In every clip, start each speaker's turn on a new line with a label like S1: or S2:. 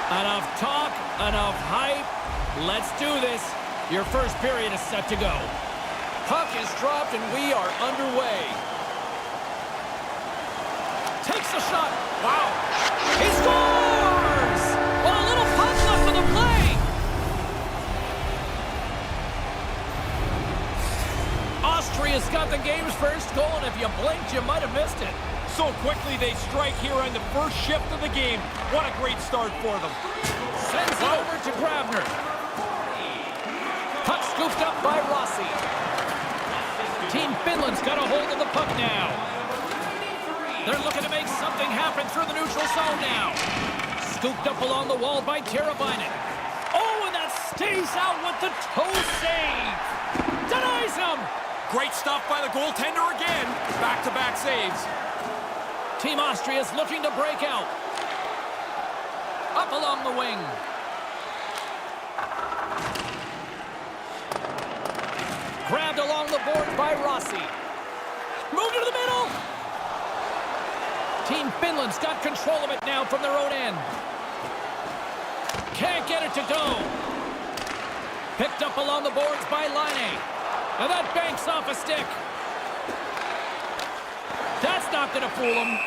S1: Enough talk, enough hype. Let's do this. Your first period is set to go. Puck is dropped and we are underway. Takes a shot. Wow. He scores! Well, a little puck left for the play. Austria's got the game's first goal, and if you blinked, you might have missed it.
S2: So quickly they strike here on the first shift of the game. What a great start for them.
S1: Sends it over to Grabner. Puck scooped up by Rossi. Team Finland's got a hold of the puck now. They're looking to make something happen through the neutral zone now. Scooped up along the wall by Teravainen. Oh, and that stays out with the toe save. Denies him.
S2: Great stuff by the goaltender again. Back-to-back saves.
S1: Team Austria is looking to break out. Up along the wing. Grabbed along the boards by Rossi. Moved to the middle. Team Finland's got control of it now from their own end. Can't get it to go. Picked up along the boards by Laine. And that banks off a stick. That's not going to fool him.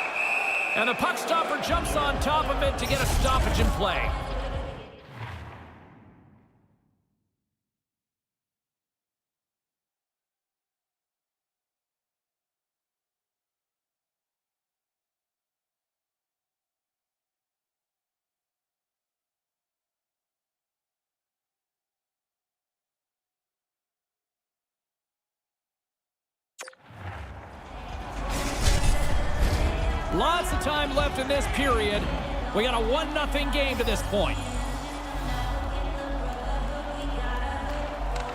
S1: And the puck stopper jumps on top of it to get a stoppage in play. Lots of time left in this period. We got a 1-0 game to this point.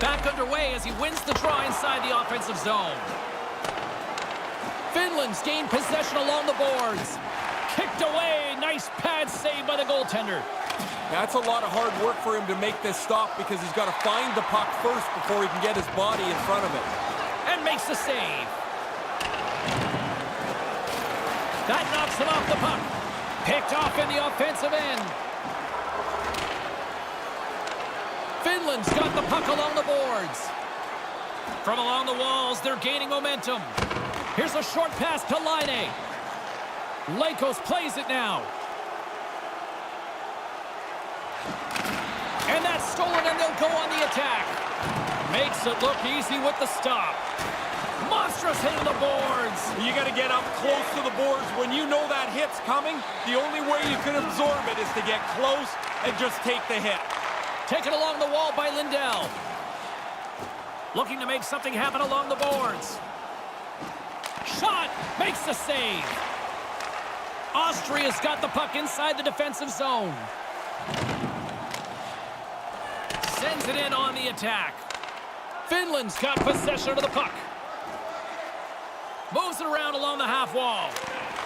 S1: Back underway as he wins the draw inside the offensive zone. Finland's gained possession along the boards. Kicked away. Nice pad save by the goaltender.
S2: That's a lot of hard work for him to make this stop because he's got to find the puck first before he can get his body in front of it.
S1: And makes the save. That knocks him off the puck. Picked off in the offensive end. Finland's got the puck along the boards. From along the walls, they're gaining momentum. Here's a short pass to Laine. Lakos plays it now. And that's stolen, and they'll go on the attack. Makes it look easy with the stop. Monstrous hit on the boards.
S2: You got to get up close to the boards. When you know that hit's coming, the only way you can absorb it is to get close and just take the hit.
S1: Taken along the wall by Lindell. Looking to make something happen along the boards. Shot! Makes the save. Austria's got the puck inside the defensive zone. Sends it in on the attack. Finland's got possession of the puck. Moves it around along the half wall.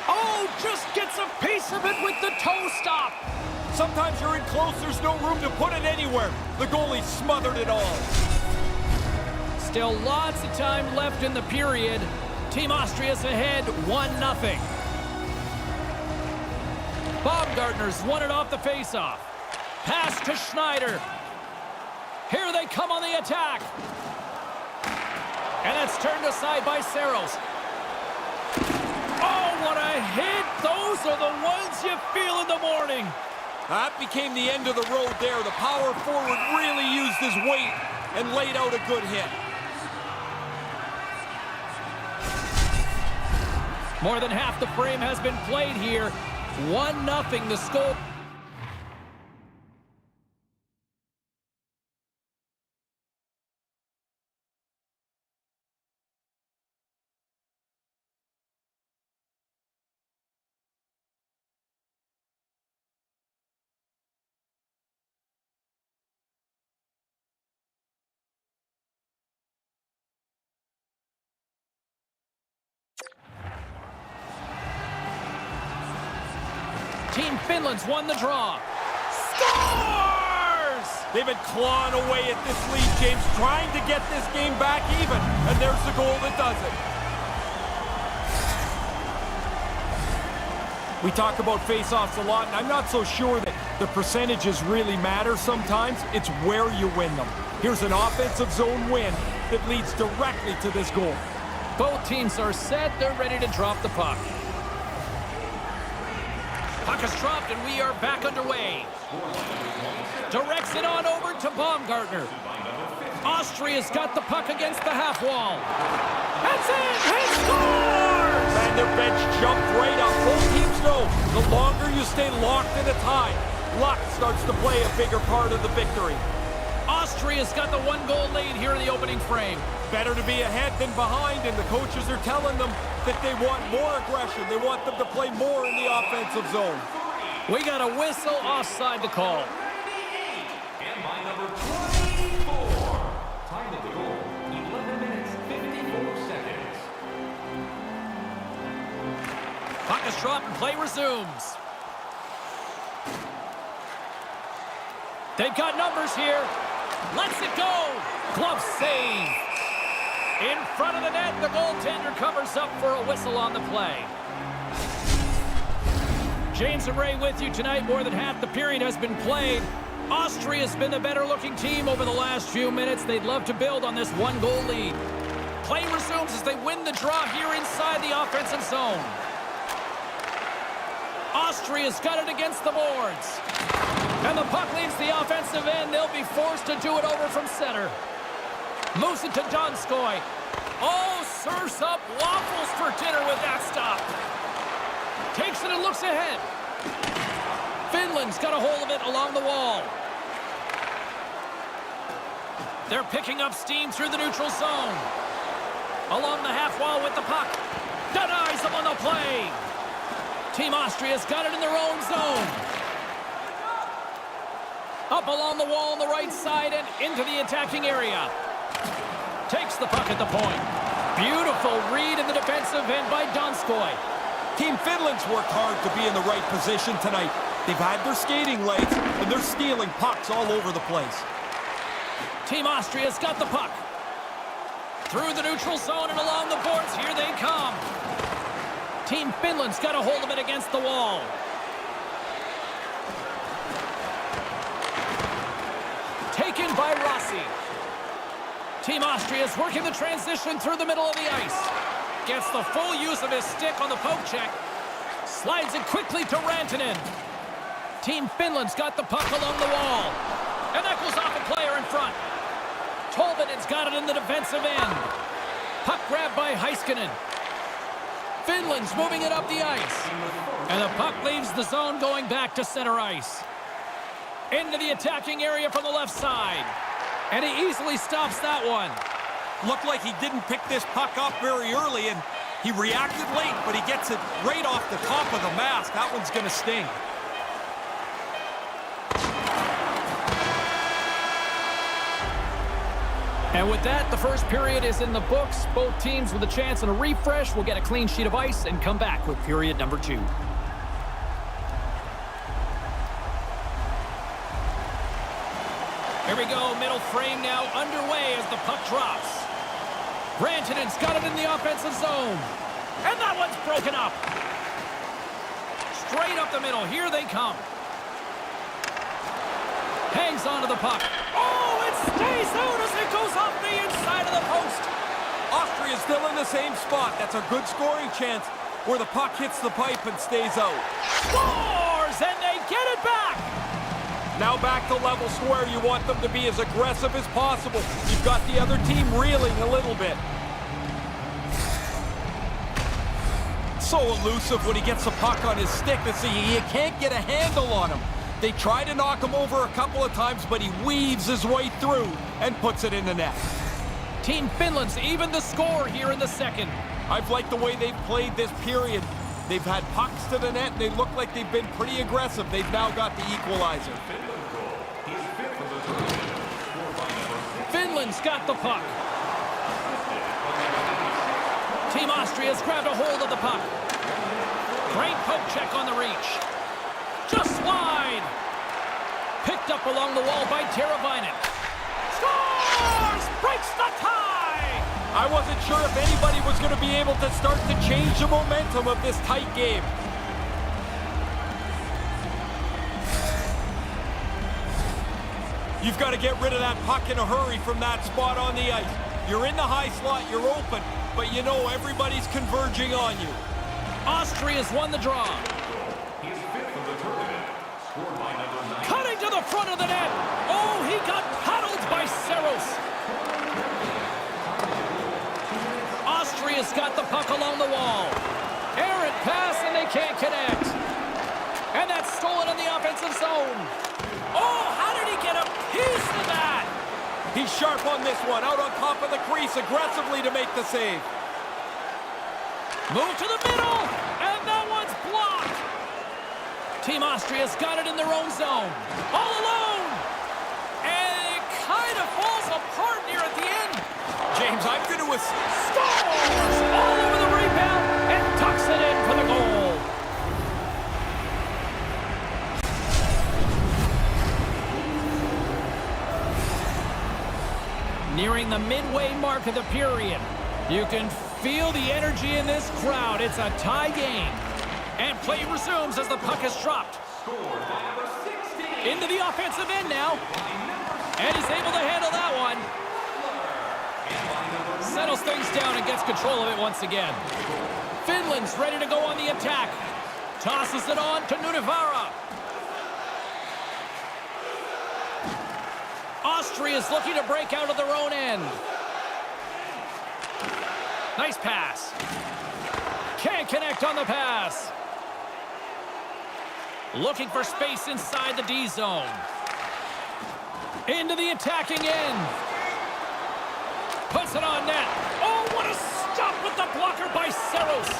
S1: Oh, just gets a piece of it with the toe stop.
S2: Sometimes you're in close, there's no room to put it anywhere. The goalie smothered it all.
S1: Still lots of time left in the period. Team Austria's ahead 1-0. Baumgartner's won it off the faceoff. Pass to Schneider. Here they come on the attack. And it's turned aside by Saros. Oh, what a hit! Those are the ones you feel in the morning.
S2: That became the end of the road there. The power forward really used his weight and laid out a good hit.
S1: More than half the frame has been played here. 1-0 the score. Team Finland's won the draw. Scores!
S2: They've been clawing away at this lead, James, trying to get this game back even. And there's the goal that does it. We talk about face-offs a lot, and I'm not so sure that the percentages really matter sometimes. It's where you win them. Here's an offensive zone win that leads directly to this goal.
S1: Both teams are set. They're ready to drop the puck. Puck is dropped, and we are back underway. Directs it on over to Baumgartner. Austria's got the puck against the half wall. That's it! He scores!
S2: And their bench jumped right up. Both teams know the longer you stay locked in a tie, luck starts to play a bigger part of the victory.
S1: Austria's got the one-goal lead here in the opening frame.
S2: Better to be ahead than behind, and the coaches are telling them that they want more aggression. They want them to play more in the offensive zone.
S1: We got a whistle offside the call.
S3: And by number 24. Time of the goal, 11 minutes, 54 seconds.
S1: Puck is dropped and play resumes. They've got numbers here. Lets it go. Glove save. In front of the net, the goaltender covers up for a whistle on the play. James and Ray with you tonight. More than half the period has been played. Austria's been the better-looking team over the last few minutes. They'd love to build on this one-goal lead. Play resumes as they win the draw here inside the offensive zone. Austria's got it against the boards. And the puck leaves the offensive end. They'll be forced to do it over from center. Moves it to Donskoy. Oh, serves up waffles for dinner with that stop. Takes it and looks ahead. Finland's got a hold of it along the wall. They're picking up steam through the neutral zone. Along the half wall with the puck. Denies them on the play. Team Austria's got it in their own zone. Up along the wall on the right side and into the attacking area. Takes the puck at the point. Beautiful read in the defensive end by Donskoy.
S2: Team Finland's worked hard to be in the right position tonight. They've had their skating legs, and they're stealing pucks all over the place.
S1: Team Austria's got the puck. Through the neutral zone and along the boards, here they come. Team Finland's got a hold of it against the wall. Taken by Rossi. Team Austria is working the transition through the middle of the ice. Gets the full use of his stick on the poke check. Slides it quickly to Rantanen. Team Finland's got the puck along the wall. And that goes off a player in front. Tolvanen's got it in the defensive end. Puck grabbed by Heiskanen. Finland's moving it up the ice. And the puck leaves the zone going back to center ice. Into the attacking area from the left side. And he easily stops that one.
S2: Looked like he didn't pick this puck up very early, and he reacted late, but he gets it right off the top of the mask. That one's going to sting.
S1: And with that, the first period is in the books. Both teams with a chance and a refresh will get a clean sheet of ice and come back with period number 2. Here we go, middle frame now underway as the puck drops. Rantanen's got it in the offensive zone. And that one's broken up. Straight up the middle, here they come. Hangs onto the puck. Oh, it stays out as it goes off the inside of the post.
S2: Austria's still in the same spot. That's a good scoring chance where the puck hits the pipe and stays out.
S1: Scores, and they get it back.
S2: Now back to levels where you want them to be as aggressive as possible. You've got the other team reeling a little bit. So elusive when he gets the puck on his stick that you can't get a handle on him. They try to knock him over a couple of times, but he weaves his way through and puts it in the net.
S1: Team Finland's evened the score here in the second.
S2: I've liked the way they've played this period. They've had pucks to the net, and they look like they've been pretty aggressive. They've now got the equalizer.
S1: Finland's got the puck. Team Austria's grabbed a hold of the puck. Great poke check on the reach. Just wide. Picked up along the wall by Teravainen. Scores! Breaks the tie!
S2: I wasn't sure if anybody was going to be able to start to change the momentum of this tight game. You've got to get rid of that puck in a hurry from that spot on the ice. You're in the high slot, you're open, but you know everybody's converging on you.
S1: Austria's won the draw. Cutting to the front of the net. Oh, he got paddled by Saros. Austria's got the puck along the wall. Errant pass, and they can't connect. And that's stolen in the offensive zone. Oh, how did he get a piece of that?
S2: He's sharp on this one, out on top of the crease aggressively to make the save.
S1: Move to the middle, and that one's blocked. Team Austria's got it in their own zone. All alone. And it kind of falls apart near at the end.
S2: James, I'm going to
S1: Scores! All over the rebound and tucks it in for the goal. Nearing the midway mark of the period. You can feel the energy in this crowd. It's a tie game. And play resumes as the puck is dropped. Into the offensive end now. And he's able to handle that one. Settles things down and gets control of it once again. Finland's ready to go on the attack. Tosses it on to Nunivara. Austria's looking to break out of their own end. Nice pass. Can't connect on the pass. Looking for space inside the D zone. Into the attacking end. Puts it on net. Oh, what a stop with the blocker by Saros.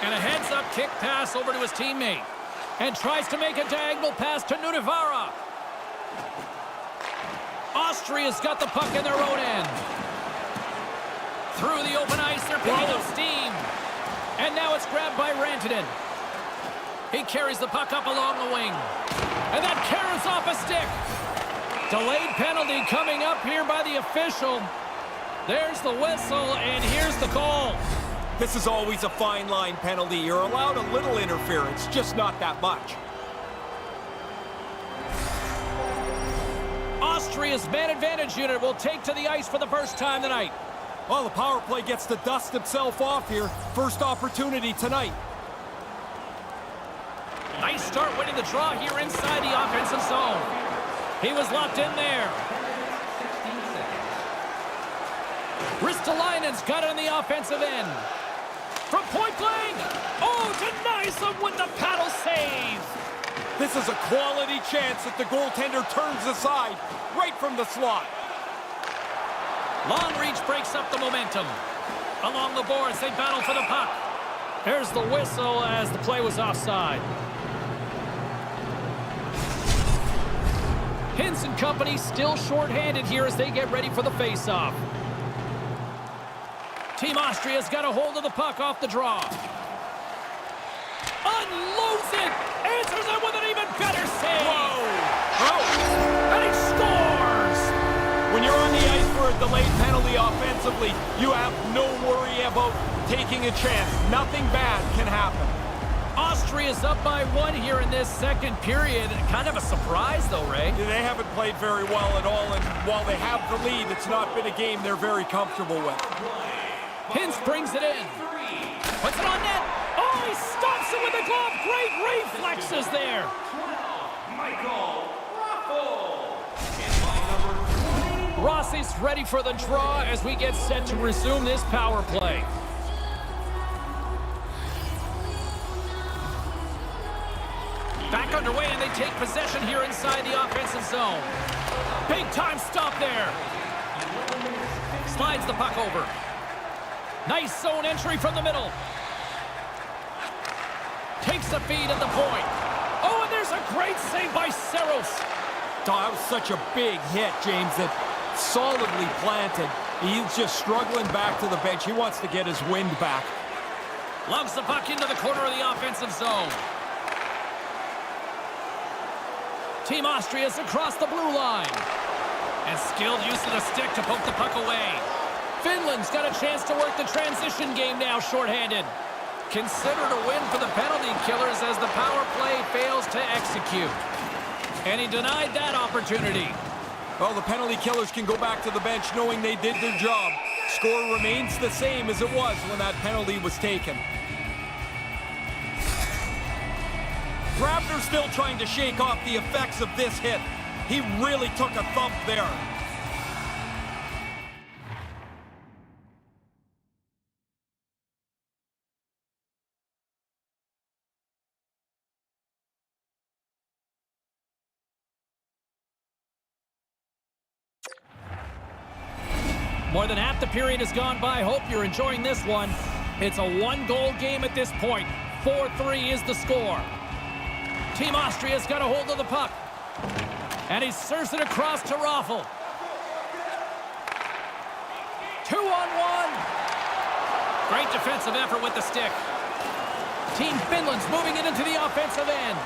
S1: And a heads-up kick pass over to his teammate. And tries to make a diagonal pass to Nunivara. Austria's got the puck in their own end. Through the open ice, they're picking up steam. And now it's grabbed by Rantanen. He carries the puck up along the wing. And that carries off a stick. Delayed penalty coming up here by the official. There's the whistle, and here's the call.
S2: This is always a fine line penalty. You're allowed a little interference, just not that much.
S1: Austria's man advantage unit will take to the ice for the first time tonight.
S2: Well, the power play gets to dust himself off here. First opportunity tonight.
S1: Nice start winning the draw here inside the offensive zone. He was locked in there. Ristolainen's got it on the offensive end. From point blank. Oh, denies him with the paddle save.
S2: This is a quality chance that the goaltender turns aside right from the slot.
S1: Long reach breaks up the momentum. Along the boards, they battle for the puck. There's the whistle as the play was offside. Hintz and company still shorthanded here as they get ready for the face-off. Team Austria's got a hold of the puck off the draw. Unloads it! Answers it with an even better save!
S2: Whoa!
S1: Oh! And he scores!
S2: When you're on the ice for a delayed penalty offensively, you have no worry about taking a chance. Nothing bad can happen.
S1: Austria's up by 1 here in this second period. Kind of a surprise, though, Ray.
S2: They haven't played very well at all, and while they have the lead, it's not been a game they're very comfortable with.
S1: Hintz brings it in. Puts it on net. Oh, he stops it with the glove. Great reflexes there. Rossi's ready for the draw as we get set to resume this power play. Back underway, and they take possession here inside the offensive zone. Big time stop there. Slides the puck over. Nice zone entry from the middle. Takes the feed at the point. Oh, and there's a great save by Saros.
S2: That was such a big hit, James, that solidly planted. He's just struggling back to the bench. He wants to get his wind back.
S1: Lugs the puck into the corner of the offensive zone. Team Austria's across the blue line. And skilled use of the stick to poke the puck away. Finland's got a chance to work the transition game now shorthanded. Considered a win for the penalty killers as the power play fails to execute. And he denied that opportunity.
S2: Well, the penalty killers can go back to the bench knowing they did their job. Score remains the same as it was when that penalty was taken. Grabner's still trying to shake off the effects of this hit. He really took a thump there.
S1: More than half the period has gone by. Hope you're enjoying this one. It's a one-goal game at this point. 4-3 is the score. Team Austria's got a hold of the puck. And he serves it across to Raffl. 2-on-1. Great defensive effort with the stick. Team Finland's moving it into the offensive end.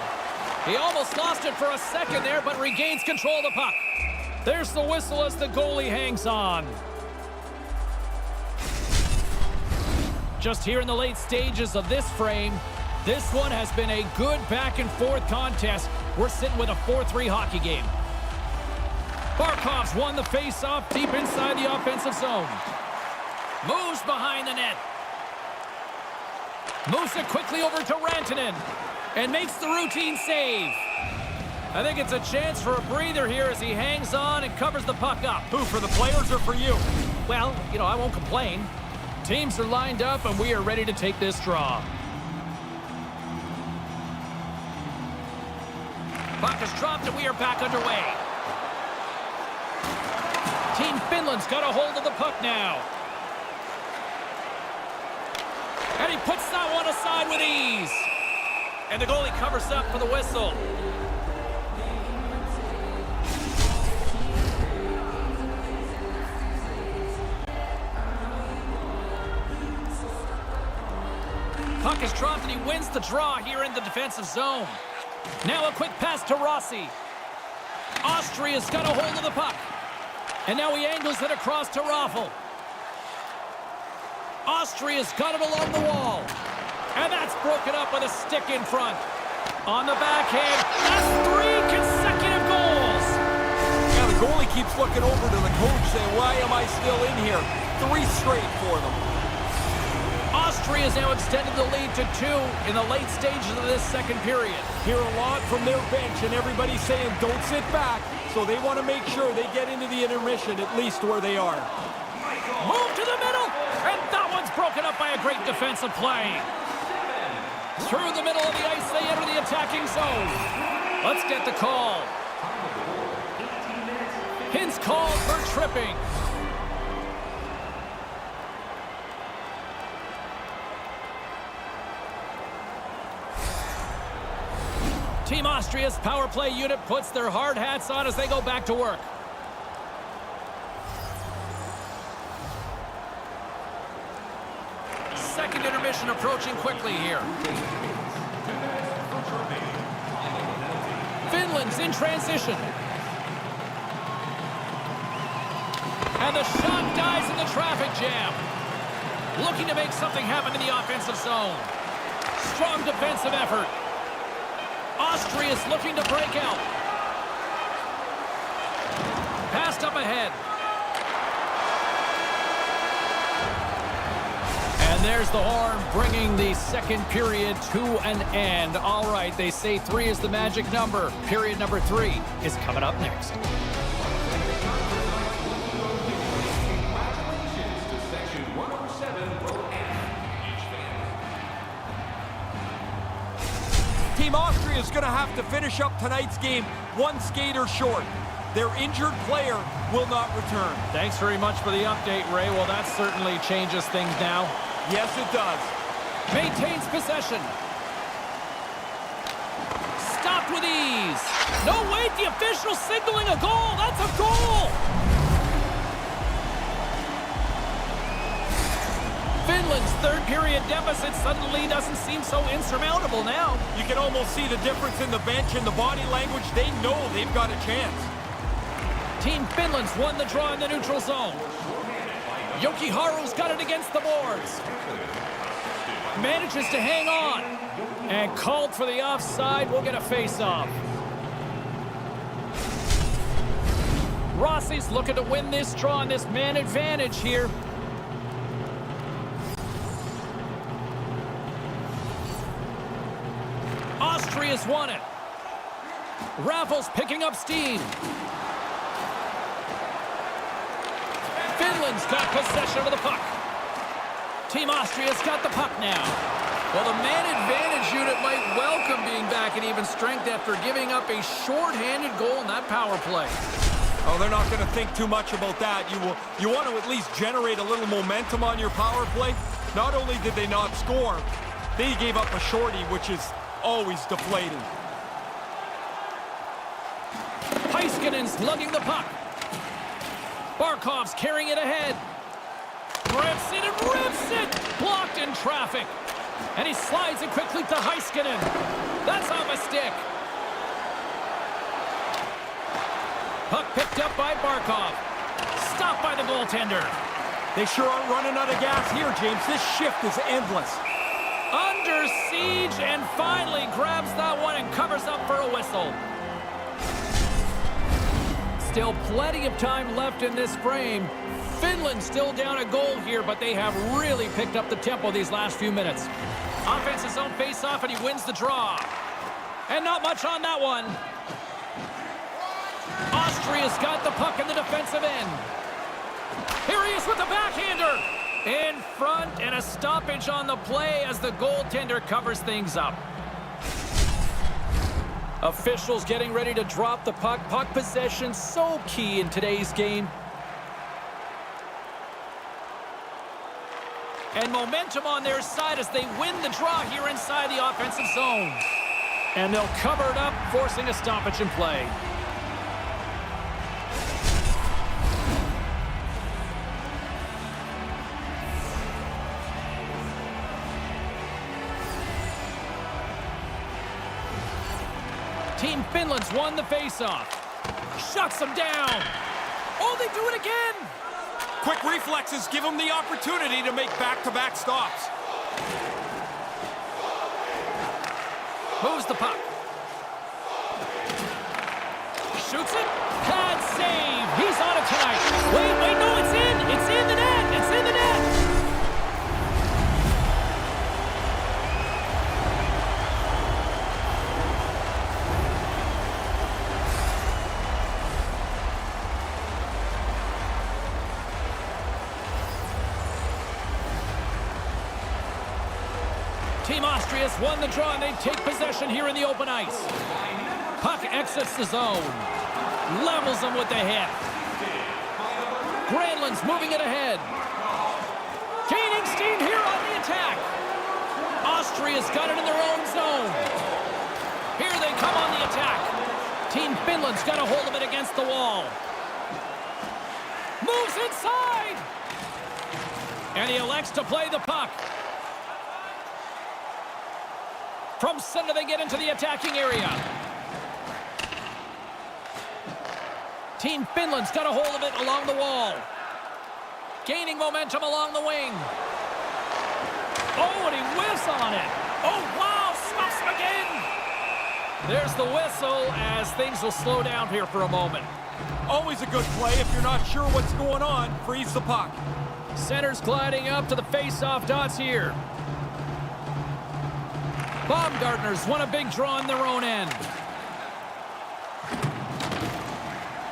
S1: He almost lost it for a second there, but regains control of the puck. There's the whistle as the goalie hangs on. Just here in the late stages of this frame, this one has been a good back-and-forth contest. We're sitting with a 4-3 hockey game. Barkov's won the face-off deep inside the offensive zone. Moves behind the net. Moves it quickly over to Rantanen. And makes the routine save. I think it's a chance for a breather here as he hangs on and covers the puck up.
S2: Who, for the players or for you?
S1: Well, I won't complain. Teams are lined up, and we are ready to take this draw. Puck is dropped, and we are back underway. Team Finland's got a hold of the puck now. And he puts that one aside with ease. And the goalie covers up for the whistle. Puck is dropped, and he wins the draw here in the defensive zone. Now a quick pass to Rossi. Austria's got a hold of the puck. And now he angles it across to Raffl. Austria's got it along the wall. And that's broken up with a stick in front. On the backhand, that's 3 consecutive goals.
S2: Yeah, the goalie keeps looking over to the coach saying, why am I still in here? 3 straight for them.
S1: Austria has now extended the lead to 2 in the late stages of this second period.
S2: Hear a lot from their bench, and everybody's saying, don't sit back. So they want to make sure they get into the intermission, at least where they are.
S1: Move to the middle, and that one's broken up by a great defensive play. Through the middle of the ice, they enter the attacking zone. Let's get the call. Hintz called for tripping. Team Austria's power play unit puts their hard hats on as they go back to work. Second intermission approaching quickly here. Finland's in transition. And the shot dies in the traffic jam. Looking to make something happen in the offensive zone. Strong defensive effort. Austria's looking to break out. Passed up ahead. And there's the horn, bringing the second period to an end. All right, they say 3 is the magic number. Period number 3 is coming up next.
S3: Congratulations to Section 107, Row F.
S2: Team Austria is going to have to finish up tonight's game 1 skater short. Their injured player will not return.
S1: Thanks very much for the update, Ray. Well, that certainly changes things now.
S2: Yes, it does.
S1: Maintains possession. Stopped with ease. No, wait, the official signaling a goal. That's a goal. Finland's third period deficit suddenly doesn't seem so insurmountable now.
S2: You can almost see the difference in the bench and the body language. They know they've got a chance.
S1: Team Finland's won the draw in the neutral zone. Jokiharu's got it against the boards. Manages to hang on. And called for the offside. We'll get a face-off. Rossi's looking to win this draw on this man advantage here. Austria's won it. Raffles picking up steam. Finland's got possession of the puck. Team Austria's got the puck now. Well, the man advantage unit might welcome being back at even strength after giving up a short-handed goal in that power play.
S2: Oh, they're not going to think too much about that. You want to at least generate a little momentum on your power play. Not only did they not score, they gave up a shorty, which is always deflating. Heiskanen's lugging the puck. Barkov's carrying it ahead. Grips it and rips it! Blocked in traffic. And he slides it quickly to Heiskanen. That's off a stick. Puck picked up by Barkov. Stopped by the goaltender. They sure aren't running out of gas here, James. This shift is endless. Under siege, and finally grabs that one and covers up for a whistle. Still plenty of time left in this frame. Finland still down a goal here, but they have really picked up the tempo these last few minutes. Offense's own face-off, and he wins the draw. And not much on that one. Austria's got the puck in the defensive end. Here he is with the backhander. In front, and a stoppage on the play as the goaltender covers things up. Officials getting ready to drop the puck. Puck possession so key in today's game. And momentum on their side as they win the draw here inside the offensive zone. And they'll cover it up, forcing a stoppage in play. Team Finland's won the faceoff. Shuts them down. Oh, they do it again. Quick reflexes give them the opportunity to make back-to-back stops. Moves the puck. Shoots it. Pad save. He
S1: Team Austria's won the draw, and they take possession here in the open ice. Puck exits the zone. Levels them with the hit. Granlund's moving it ahead. Gaining steam here on the attack. Austria's got it in their own zone. Here they come on the attack. Team Finland's got a hold of it against the wall. Moves inside. And he elects to play the puck. From center, they get into the attacking area. Team Finland's got a hold of it along the wall. Gaining momentum along the wing. Oh, and he whiffs on it. Oh, wow, stops him again. There's the whistle as things will slow down here for a moment.
S2: Always a good play if you're not sure what's going on. Freeze the puck.
S1: Center's gliding up to the face-off dots here. Baumgartner's won a big draw in their own end.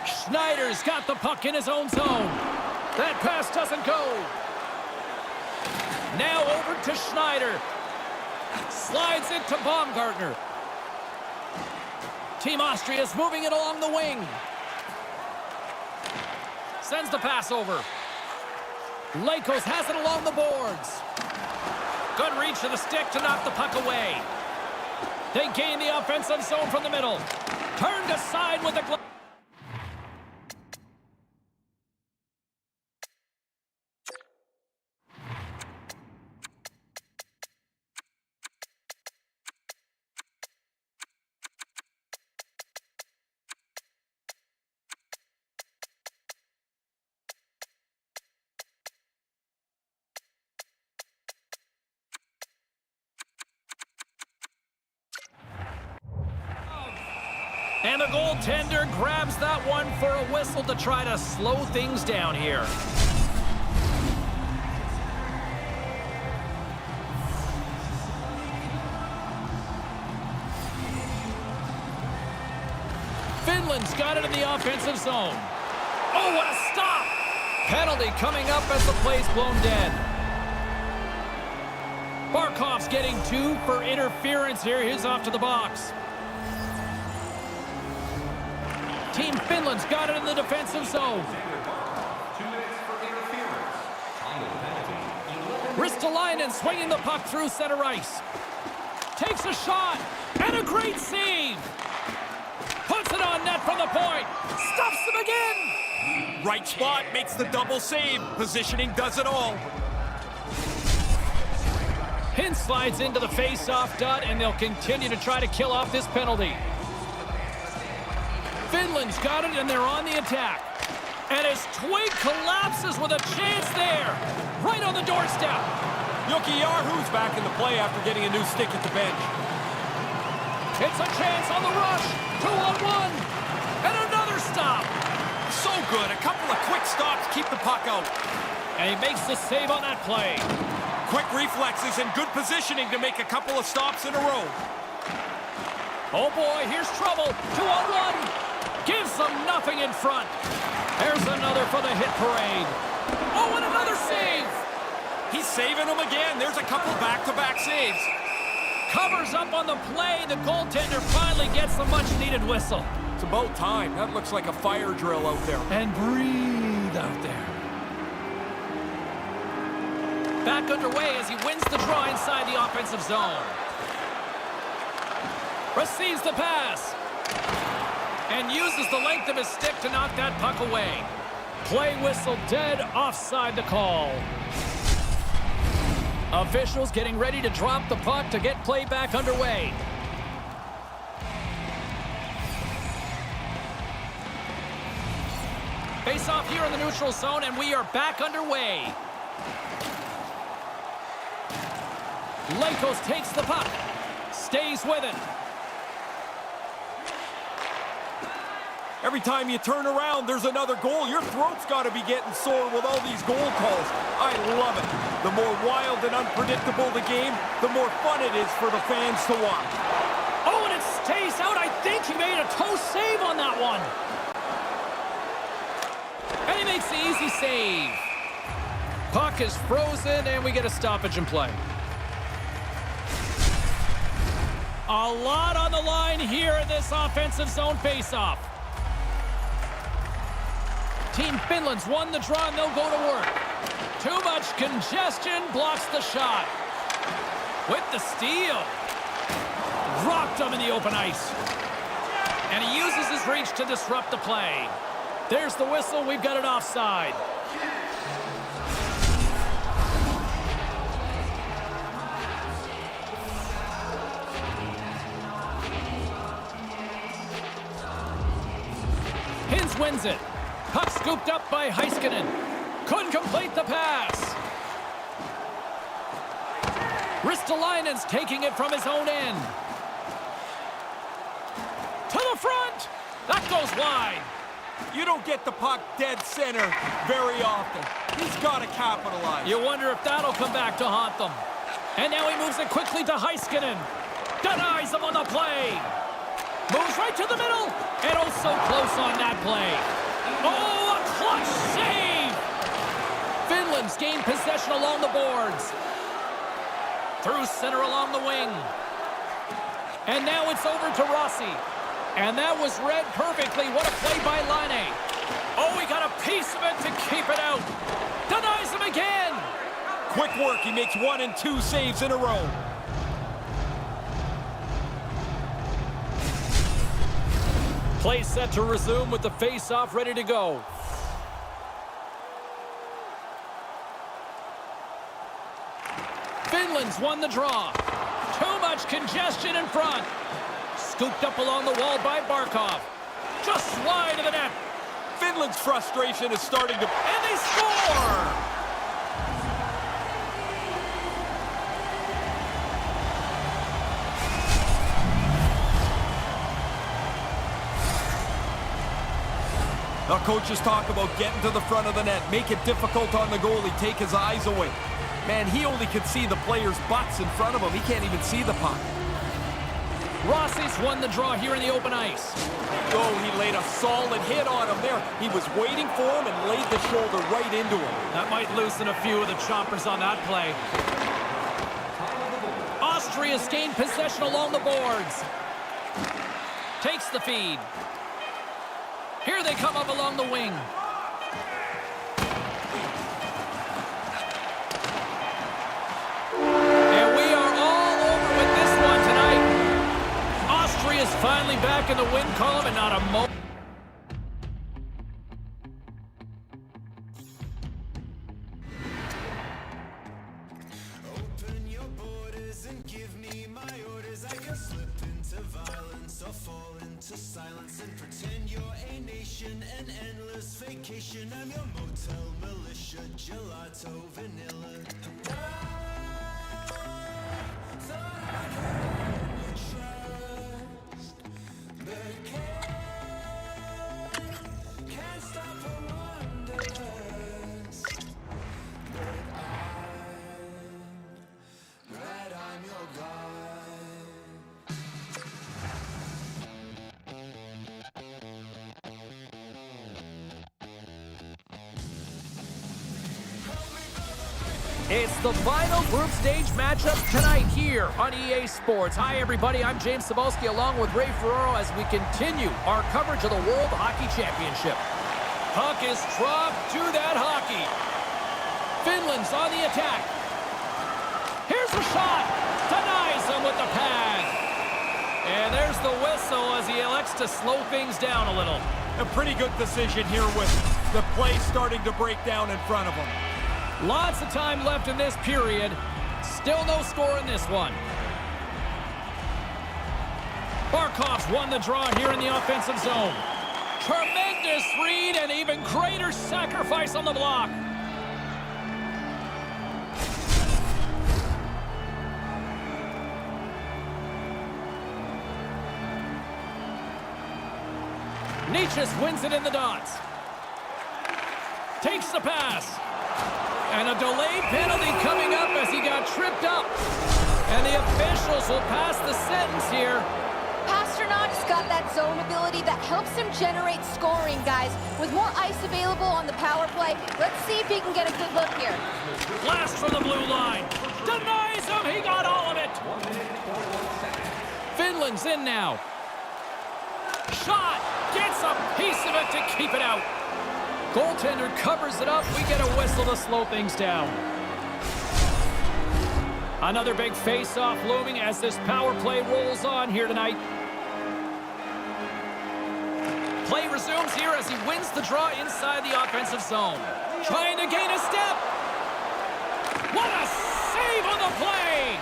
S1: Schneider's got the puck in his own zone. That pass doesn't go. Now over to Schneider. Slides it to Baumgartner. Team Austria's moving it along the wing. Sends the pass over. Lakos has it along the boards. Good reach of the stick to knock the puck away. They gain the offensive zone from the middle. Turned aside with the glove. And the goaltender grabs that one for a whistle to try to slow things down here. Finland's got it in the offensive zone. Oh, what a stop! Penalty coming up as the play's blown dead. Barkov's getting 2 for interference here. He's off to the box. Team Finland's got it in the defensive zone.
S3: 2 minutes for interference. On the penalty.
S1: Ristolainen swinging the puck through center ice. Takes a shot, and a great save. Puts it on net from the point. Stuffs him again.
S2: Right spot makes the double save. Positioning does it all.
S1: Hint slides into the face-off dot, and they'll continue to try to kill off this penalty. Finland's got it, and they're on the attack. And his twig collapses with a chance there. Right on the doorstep.
S2: Jukki Jarhu's back in the play after getting a new stick at the bench.
S1: It's a chance on the rush. 2-on-1. And another stop.
S2: So good. A couple of quick stops keep the puck out.
S1: And he makes the save on that play.
S2: Quick reflexes and good positioning to make a couple of stops in a row.
S1: Oh boy, here's trouble. 2-on-1. Gives them nothing in front. There's another for the hit parade. Oh, and another save.
S2: He's saving them again. There's a couple back-to-back saves.
S1: Covers up on the play. The goaltender finally gets the much-needed whistle.
S2: It's about time. That looks like a fire drill out there.
S1: And breathe out there. Back underway as he wins the draw inside the offensive zone. Receives the pass. And uses the length of his stick to knock that puck away. Play whistle dead, offside the call. Officials getting ready to drop the puck to get play back underway. Face off here in the neutral zone, and we are back underway. Lakos takes the puck. Stays with it.
S2: Every time you turn around, there's another goal. Your throat's got to be getting sore with all these goal calls. I love it. The more wild and unpredictable the game, the more fun it is for the fans to watch.
S1: Oh, and it stays out. I think he made a toe save on that one. And he makes the easy save. Puck is frozen, and we get a stoppage in play. A lot on the line here in this offensive zone faceoff. Team Finland's won the draw, and they'll go to work. Too much congestion blocks the shot. With the steal. Rocked him in the open ice. And he uses his reach to disrupt the play. There's the whistle. We've got it offside. Hintz wins it. Puck scooped up by Heiskanen. Couldn't complete the pass. Ristolainen's taking it from his own end. To the front. That goes wide.
S2: You don't get the puck dead center very often. He's got to capitalize.
S1: You wonder if that'll come back to haunt them. And now he moves it quickly to Heiskanen. Denies him on the play. Moves right to the middle. And oh, so close on that play. Oh, a clutch save. Finland's gained possession along the boards. Through center along the wing. And now it's over to Rossi. And that was read perfectly. What a play by Laine. Oh, he got a piece of it to keep it out. Denies him again.
S2: Quick work. He makes 1 and 2 saves in a row.
S1: Play set to resume with the face-off ready to go. Finland's won the draw. Too much congestion in front. Scooped up along the wall by Barkov. Just wide of the net.
S2: Finland's frustration is starting to...
S1: And they score!
S2: Now coaches talk about getting to the front of the net, make it difficult on the goalie, take his eyes away. Man, he only can see the players' butts in front of him. He can't even see the puck.
S1: Rossi's won the draw here in the open ice.
S2: Oh, he laid a solid hit on him there. He was waiting for him and laid the shoulder right into him.
S1: That might loosen a few of the chompers on that play. Austria's gained possession along the boards. Takes the feed. Here they come up along the wing. And we are all over with this one tonight. Austria's finally back in the win column and not a moment.
S4: Open your borders and give me my orders. I can slip into violence or fall into silence and pretend you're a nation, an endless vacation. I'm your motel militia, gelato, vanilla. Thought I could trust, but can't stop the wonders. But I'm glad I'm your guide.
S1: It's the final group stage matchup tonight here on EA Sports. Hi, everybody. I'm James Cebulski along with Ray Ferraro as we continue our coverage of the World Hockey Championship. Puck is dropped to that hockey. Finland's on the attack. Here's the shot. Denies him with the pad. And there's the whistle as he elects to slow things down a little.
S2: A pretty good decision here with the play starting to break down in front of him.
S1: Lots of time left in this period. Still no score in this one. Barkov's won the draw here in the offensive zone. Tremendous read and even greater sacrifice on the block. Nietzsche wins it in the dots. Takes the pass. And a delayed penalty coming up as he got tripped up. And the officials will pass the sentence here.
S5: Pasternak's got that zone ability that helps him generate scoring, guys. With more ice available on the power play, let's see if he can get a good look here.
S1: Blast from the blue line. Denies him. He got all of it. Finland's in now. Shot! Gets a piece of it to keep it out. Goaltender covers it up. We get a whistle to slow things down. Another big face-off looming as this power play rolls on here tonight. Play resumes here as he wins the draw inside the offensive zone. Trying to gain a step. What a save on the play!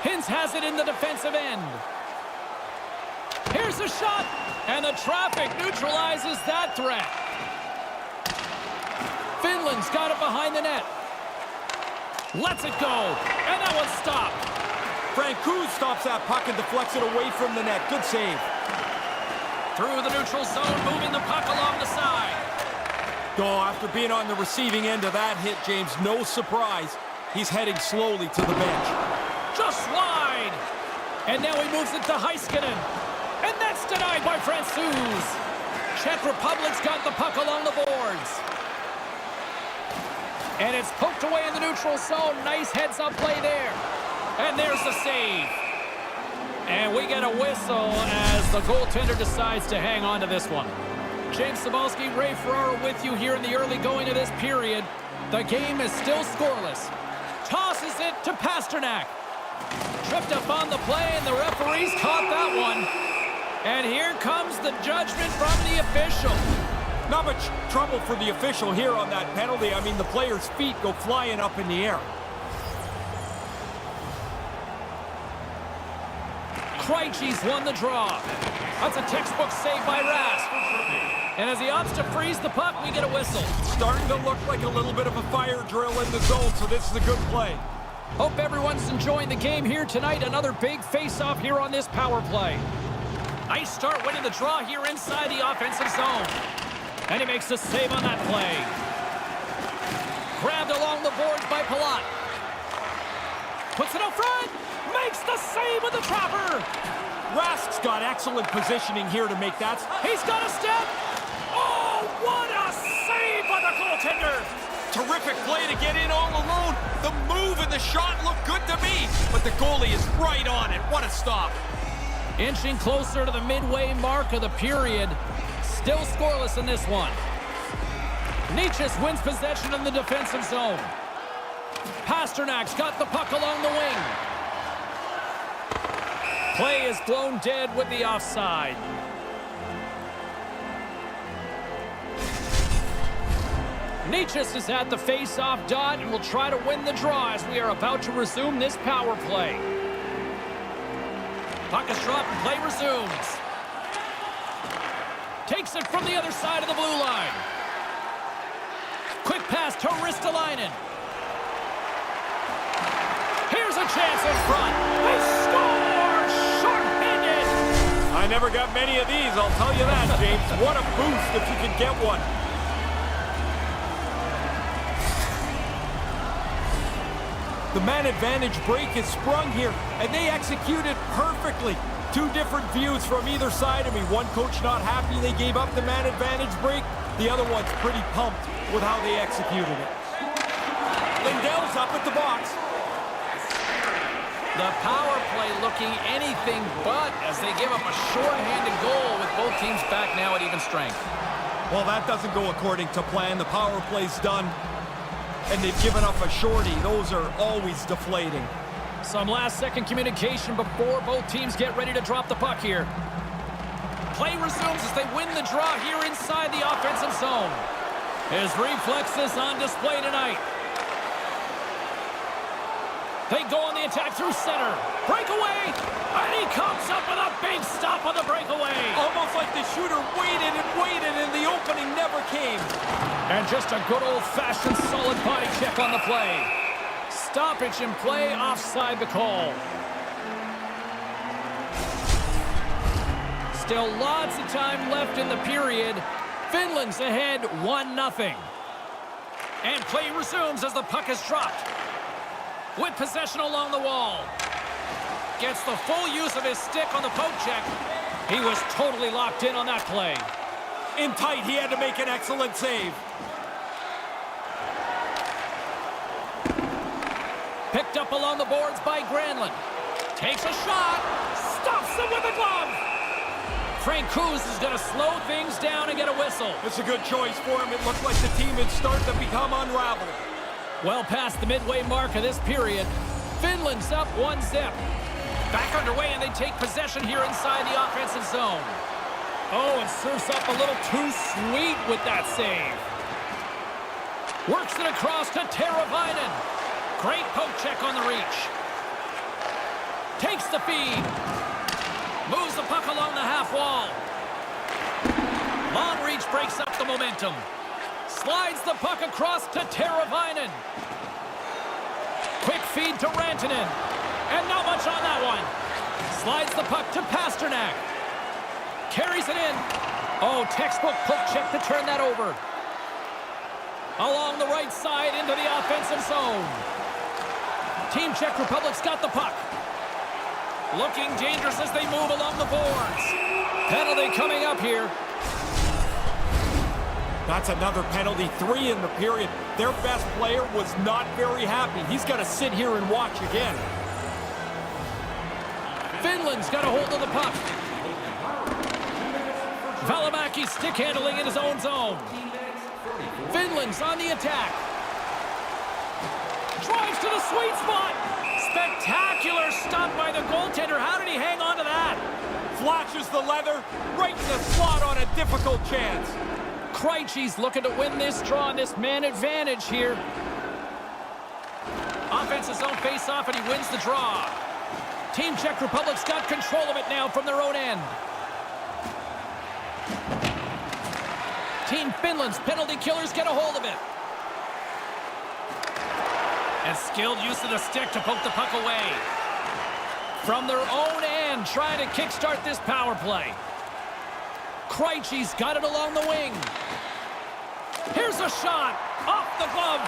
S1: Hintz has it in the defensive end. Here's a shot, and the traffic neutralizes that threat. Finland's got it behind the net. Lets it go, and that one's stopped.
S2: Francouz stops that puck and deflects it away from the net. Good save.
S1: Through the neutral zone, moving the puck along the side.
S2: After being on the receiving end of that hit, James, no surprise, he's heading slowly to the bench.
S1: Just wide. And now he moves it to Heiskanen. And that's denied by Francouz. Czech Republic's got the puck along the boards. And it's poked away in the neutral zone. Nice heads-up play there. And there's the save. And we get a whistle as the goaltender decides to hang on to this one. James Cybulski, Ray Ferraro with you here in the early going of this period. The game is still scoreless. Tosses it to Pasternak. Tripped up on the play, and the referees caught that one. And here comes the judgment from the official.
S2: Not much trouble for the official here on that penalty. I mean, the player's feet go flying up in the air.
S1: Krejci's won the draw. That's a textbook save by Rask. And as he opts to freeze the puck, we get a whistle.
S2: Starting to look like a little bit of a fire drill in the zone, so this is a good play.
S1: Hope everyone's enjoying the game here tonight. Another big face-off here on this power play. Nice start winning the draw here inside the offensive zone. And he makes the save on that play. Grabbed along the boards by Palat. Puts it up front. Makes the save with the trapper.
S2: Rask's got excellent positioning here to make that.
S1: He's got a step. Oh, what a save by the goaltender.
S2: Terrific play to get in all alone. The move and the shot look good to me, but the goalie is right on it. What a stop.
S1: Inching closer to the midway mark of the period. Still scoreless in this one. Nietzsche wins possession in the defensive zone. Pasternak's got the puck along the wing. Play is blown dead with the offside. Nietzsche is at the face-off dot and will try to win the draw as we are about to resume this power play. Puck is dropped and play resumes. Takes it from the other side of the blue line. Quick pass to Ristolainen. Here's a chance in front. They score! Short-handed!
S2: I never got many of these, I'll tell you that, James. What a boost if you can get one. The man advantage break is sprung here, and they execute it perfectly. Two different views from either side of me. One coach not happy they gave up the man advantage break. The other one's pretty pumped with how they executed it. Lindell's up at the box.
S1: The power play looking anything but as they give up a short-handed goal with both teams back now at even strength.
S2: Well, that doesn't go according to plan. The power play's done, and they've given up a shorty. Those are always deflating.
S1: Some last-second communication before both teams get ready to drop the puck here. Play resumes as they win the draw here inside the offensive zone. His reflexes on display tonight. They go on the attack through center. Breakaway, and he comes up with a big stop on the breakaway.
S2: Almost like the shooter waited and the opening never came.
S1: And just a good old-fashioned solid body check on the play. Stoppage in play, offside the call. Still lots of time left in the period. Finland's ahead 1-0. And play resumes as the puck is dropped. With possession along the wall. Gets the full use of his stick on the poke check. He was totally locked in on that play.
S2: In tight, he had to make an excellent save.
S1: Picked up along the boards by Granlund. Takes a shot. hits him with a glove. Frank Kuz is going to slow things down and get a whistle.
S2: It's a good choice for him. It looked like the team had started to become unraveled.
S1: Well past the midway mark of this period, Finland's up 1-0. Back underway, and they take possession here inside the offensive zone. Oh, and serves up a little too sweet with that save. Works it across to Teravainen. Great poke check on the reach. Takes the feed. Moves the puck along the half wall. Long reach breaks up the momentum. Slides the puck across to Teravainen. Quick feed to Rantanen. And not much on that one. Slides the puck to Pasternak. Carries it in. Oh, textbook poke check to turn that over. Along the right side into the offensive zone. Team Czech Republic's got the puck. Looking dangerous as they move along the boards. Penalty coming up here.
S2: That's another penalty, 3 in the period. Their best player was not very happy. He's got to sit here and watch again.
S1: Finland's got a hold of the puck. Valimaki stick handling in his own zone. Finland's on the attack. Drives to the sweet spot. Spectacular stop by the goaltender. How did he hang on to that?
S2: Flashes the leather right in the slot on a difficult chance.
S1: Krejci's looking to win this draw on this man advantage here. Offensive zone face-off, and he wins the draw. Team Czech Republic's got control of it now from their own end. Team Finland's penalty killers get a hold of it. And skilled use of the stick to poke the puck away. From their own end, trying to kickstart this power play. Krejci's got it along the wing. Here's a shot. Off the glove.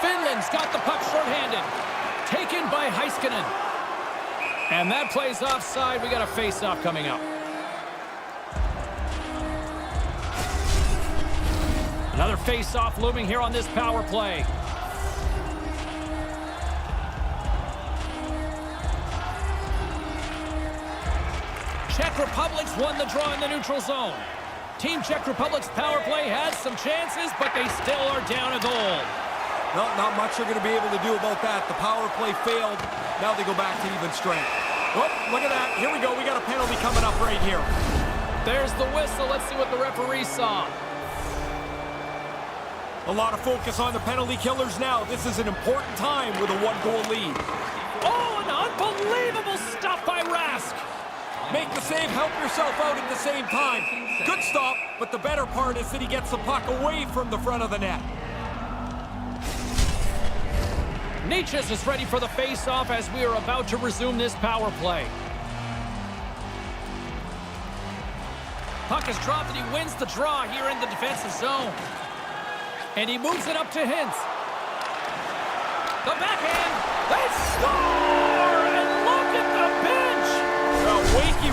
S1: Finland's got the puck shorthanded. Taken by Heiskanen. And that plays offside. We got a face-off coming up. Another face-off looming here on this power play. Czech Republic's won the draw in the neutral zone. Team Czech Republic's power play has some chances, but they still are down a goal.
S2: No, not much they're going to be able to do about that. The power play failed. Now they go back to even strength. Oh, look at that. Here we go. We got a penalty coming up right here.
S1: There's the whistle. Let's see what the referee saw.
S2: A lot of focus on the penalty killers now. This is an important time with a 1-goal lead.
S1: Oh, an unbelievable stop by Rask.
S2: Make the save, help yourself out at the same time. Good stop, but the better part is that he gets the puck away from the front of the net.
S1: Nietzsche's is ready for the face-off as we are about to resume this power play. Puck is dropped and he wins the draw here in the defensive zone. And he moves it up to Hintz. The backhand. They score! And look at the bench!
S2: Well,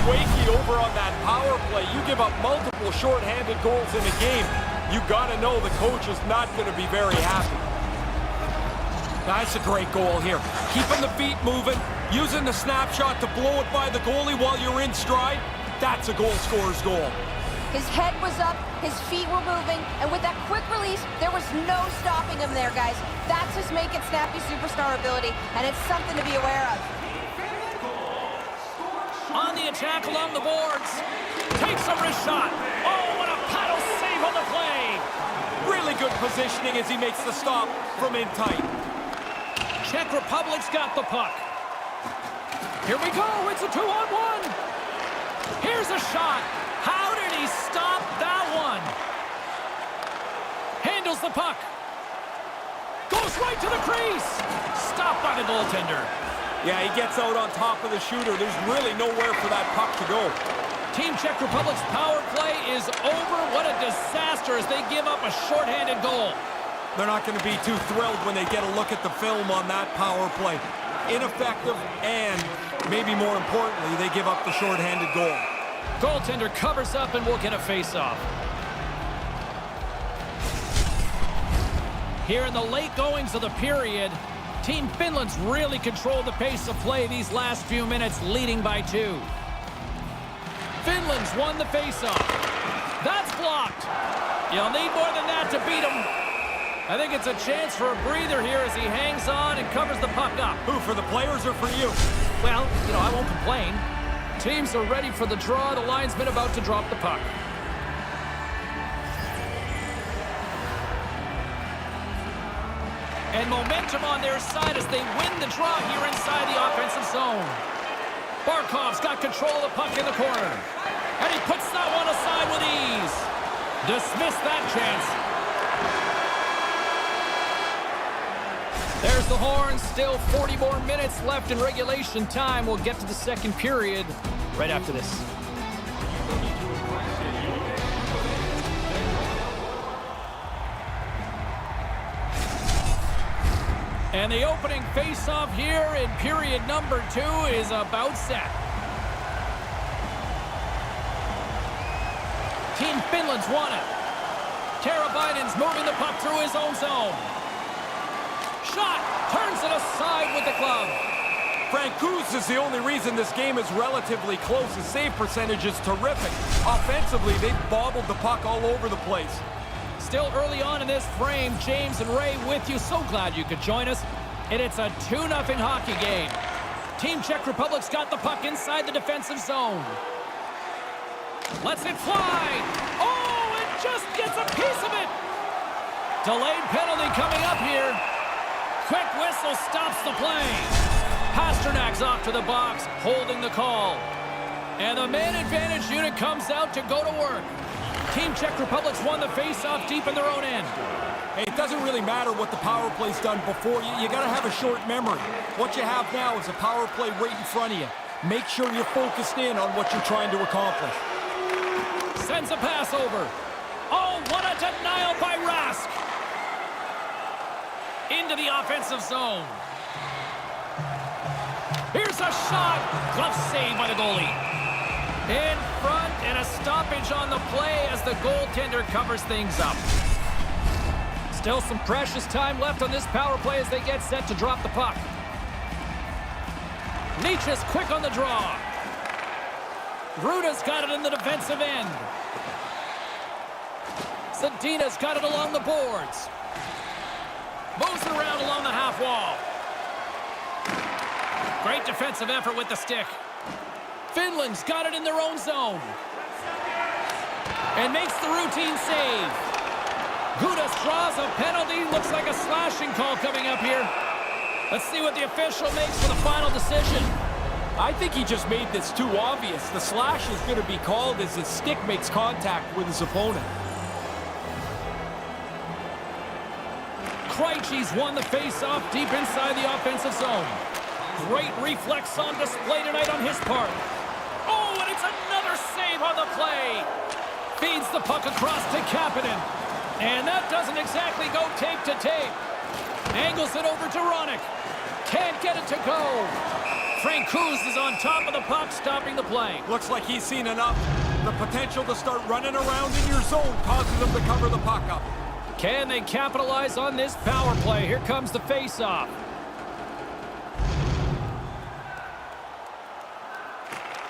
S2: wakey over on that power play. You give up multiple shorthanded goals in a game. You got to know the coach is not going to be very happy. That's a great goal here. Keeping the feet moving, using the snapshot to blow it by the goalie while you're in stride. That's a goal scorer's goal.
S5: His head was up, his feet were moving, and with that quick release, there was no stopping him there, guys. That's his make-it snappy superstar ability, and it's something to be aware of.
S1: On the attack along the boards. Takes a wrist shot. Oh, what a paddle save on the play.
S2: Really good positioning as he makes the stop from in tight.
S1: Czech Republic's got the puck. Here we go. It's a 2-on-1. Here's a shot. How did he stop that one? Handles the puck. Goes right to the crease. Stopped by the goaltender.
S2: Yeah, he gets out on top of the shooter. There's really nowhere for that puck to go.
S1: Team Czech Republic's power play is over. What a disaster as they give up a shorthanded goal.
S2: They're not going to be too thrilled when they get a look at the film on that power play. Ineffective, and maybe more importantly, they give up the shorthanded goal.
S1: Goaltender covers up and we'll get a face-off. Here in the late goings of the period, Team Finland's really controlled the pace of play these last few minutes, leading by 2. Finland's won the faceoff. That's blocked. You'll need more than that to beat him. I think it's a chance for a breather here as he hangs on and covers the puck up.
S2: Who, for the players or for you?
S1: Well, I won't complain. Teams are ready for the draw. The linesman about to drop the puck. And momentum on their side as they win the draw here inside the offensive zone. Barkov's got control of the puck in the corner. And he puts that one aside with ease. Dismiss that chance. There's the horn. Still 40 more minutes left in regulation time. We'll get to the second period right after this. And the opening face-off here in period number 2 is about set. Team Finland's won it. Teravainen's moving the puck through his own zone. Shot! Turns it aside with the glove.
S2: Francouz is the only reason this game is relatively close. His save percentage is terrific. Offensively, they've bobbled the puck all over the place.
S1: Still early on in this frame, James and Ray with you. So glad you could join us. And it's a 2-0 hockey game. Team Czech Republic's got the puck inside the defensive zone. Lets it fly. Oh, it just gets a piece of it. Delayed penalty coming up here. Quick whistle stops the play. Pasternak's off to the box, holding the call. And the man advantage unit comes out to go to work. Team Czech Republic's won the face-off deep in their own end.
S2: Hey, it doesn't really matter what the power play's done before. You got to have a short memory. What you have now is a power play right in front of you. Make sure you're focused in on what you're trying to accomplish.
S1: Sends a pass over. Oh, what a denial by Rask. Into the offensive zone. Here's a shot. Glove save by the goalie. In front, and a stoppage on the play as the goaltender covers things up. Still some precious time left on this power play as they get set to drop the puck. Leach is quick on the draw. Ruda's got it in the defensive end. Zadina's got it along the boards. Moves it around along the half wall. Great defensive effort with the stick. Finland's got it in their own zone. And makes the routine save. Gudas draws a penalty. Looks like a slashing call coming up here. Let's see what the official makes for the final decision.
S2: I think he just made this too obvious. The slash is going to be called as his stick makes contact with his opponent.
S1: Krejci's won the face-off deep inside the offensive zone. Great reflex on display tonight on his part. Oh, and it's another save on the play. Feeds the puck across to Kapanen. And that doesn't exactly go tape to tape. Angles it over to Ronick. Can't get it to go. Francouz is on top of the puck, stopping the play.
S2: Looks like he's seen enough. The potential to start running around in your zone causes them to cover the puck up.
S1: Can they capitalize on this power play? Here comes the face-off.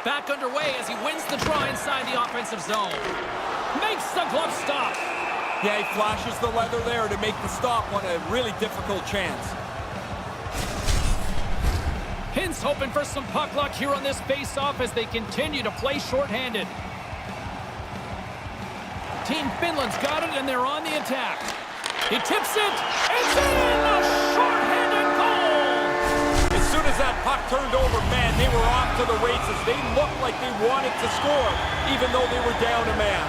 S1: Back underway as he wins the draw inside the offensive zone. Makes the glove stop.
S2: Yeah, he flashes the leather there to make the stop on a really difficult chance.
S1: Hintz hoping for some puck luck here on this face-off as they continue to play shorthanded. Team Finland's got it, and they're on the attack. He tips it. It's in! A shorthanded goal!
S2: As soon as that puck turned over, man, they were off to the races. They looked like they wanted to score, even though they were down a man.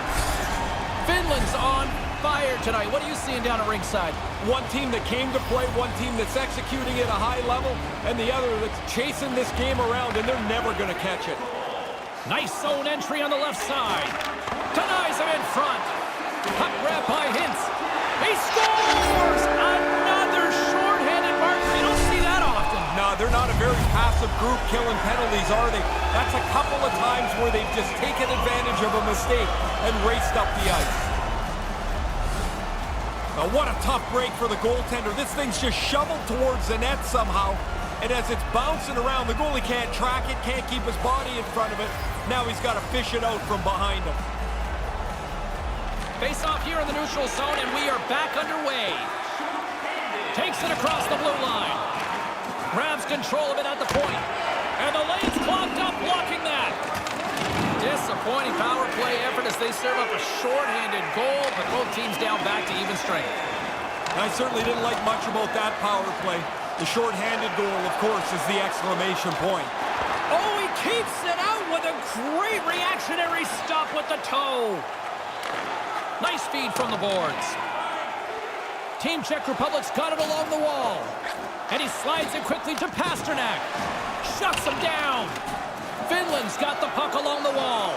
S1: Finland's on fire tonight. What are you seeing down at ringside?
S2: One team that came to play, one team that's executing at a high level, and the other that's chasing this game around, and they're never going to catch it.
S1: Nice zone entry on the left side. Denies him in front. Puck grab by Hintz. He scores! Another shorthanded marker. You don't see that often.
S2: No, they're not a very passive group killing penalties, are they? That's a couple of times where they've just taken advantage of a mistake and raced up the ice. Now, what a tough break for the goaltender. This thing's just shoveled towards the net somehow. And as it's bouncing around, the goalie can't track it, can't keep his body in front of it. Now he's got to fish it out from behind him.
S1: Face off here in the neutral zone, and we are back underway. Takes it across the blue line. Grabs control of it at the point. And the lane's clogged up, blocking that. Disappointing power play effort as they serve up a shorthanded goal, but both teams down back to even strength.
S2: I certainly didn't like much about that power play. The shorthanded goal, of course, is the exclamation point.
S1: Oh, he keeps it out with a great reactionary stop with the toe. Nice feed from the boards. Team Czech Republic's got it along the wall. And he slides it quickly to Pasternak. Shuts him down. Finland's got the puck along the wall.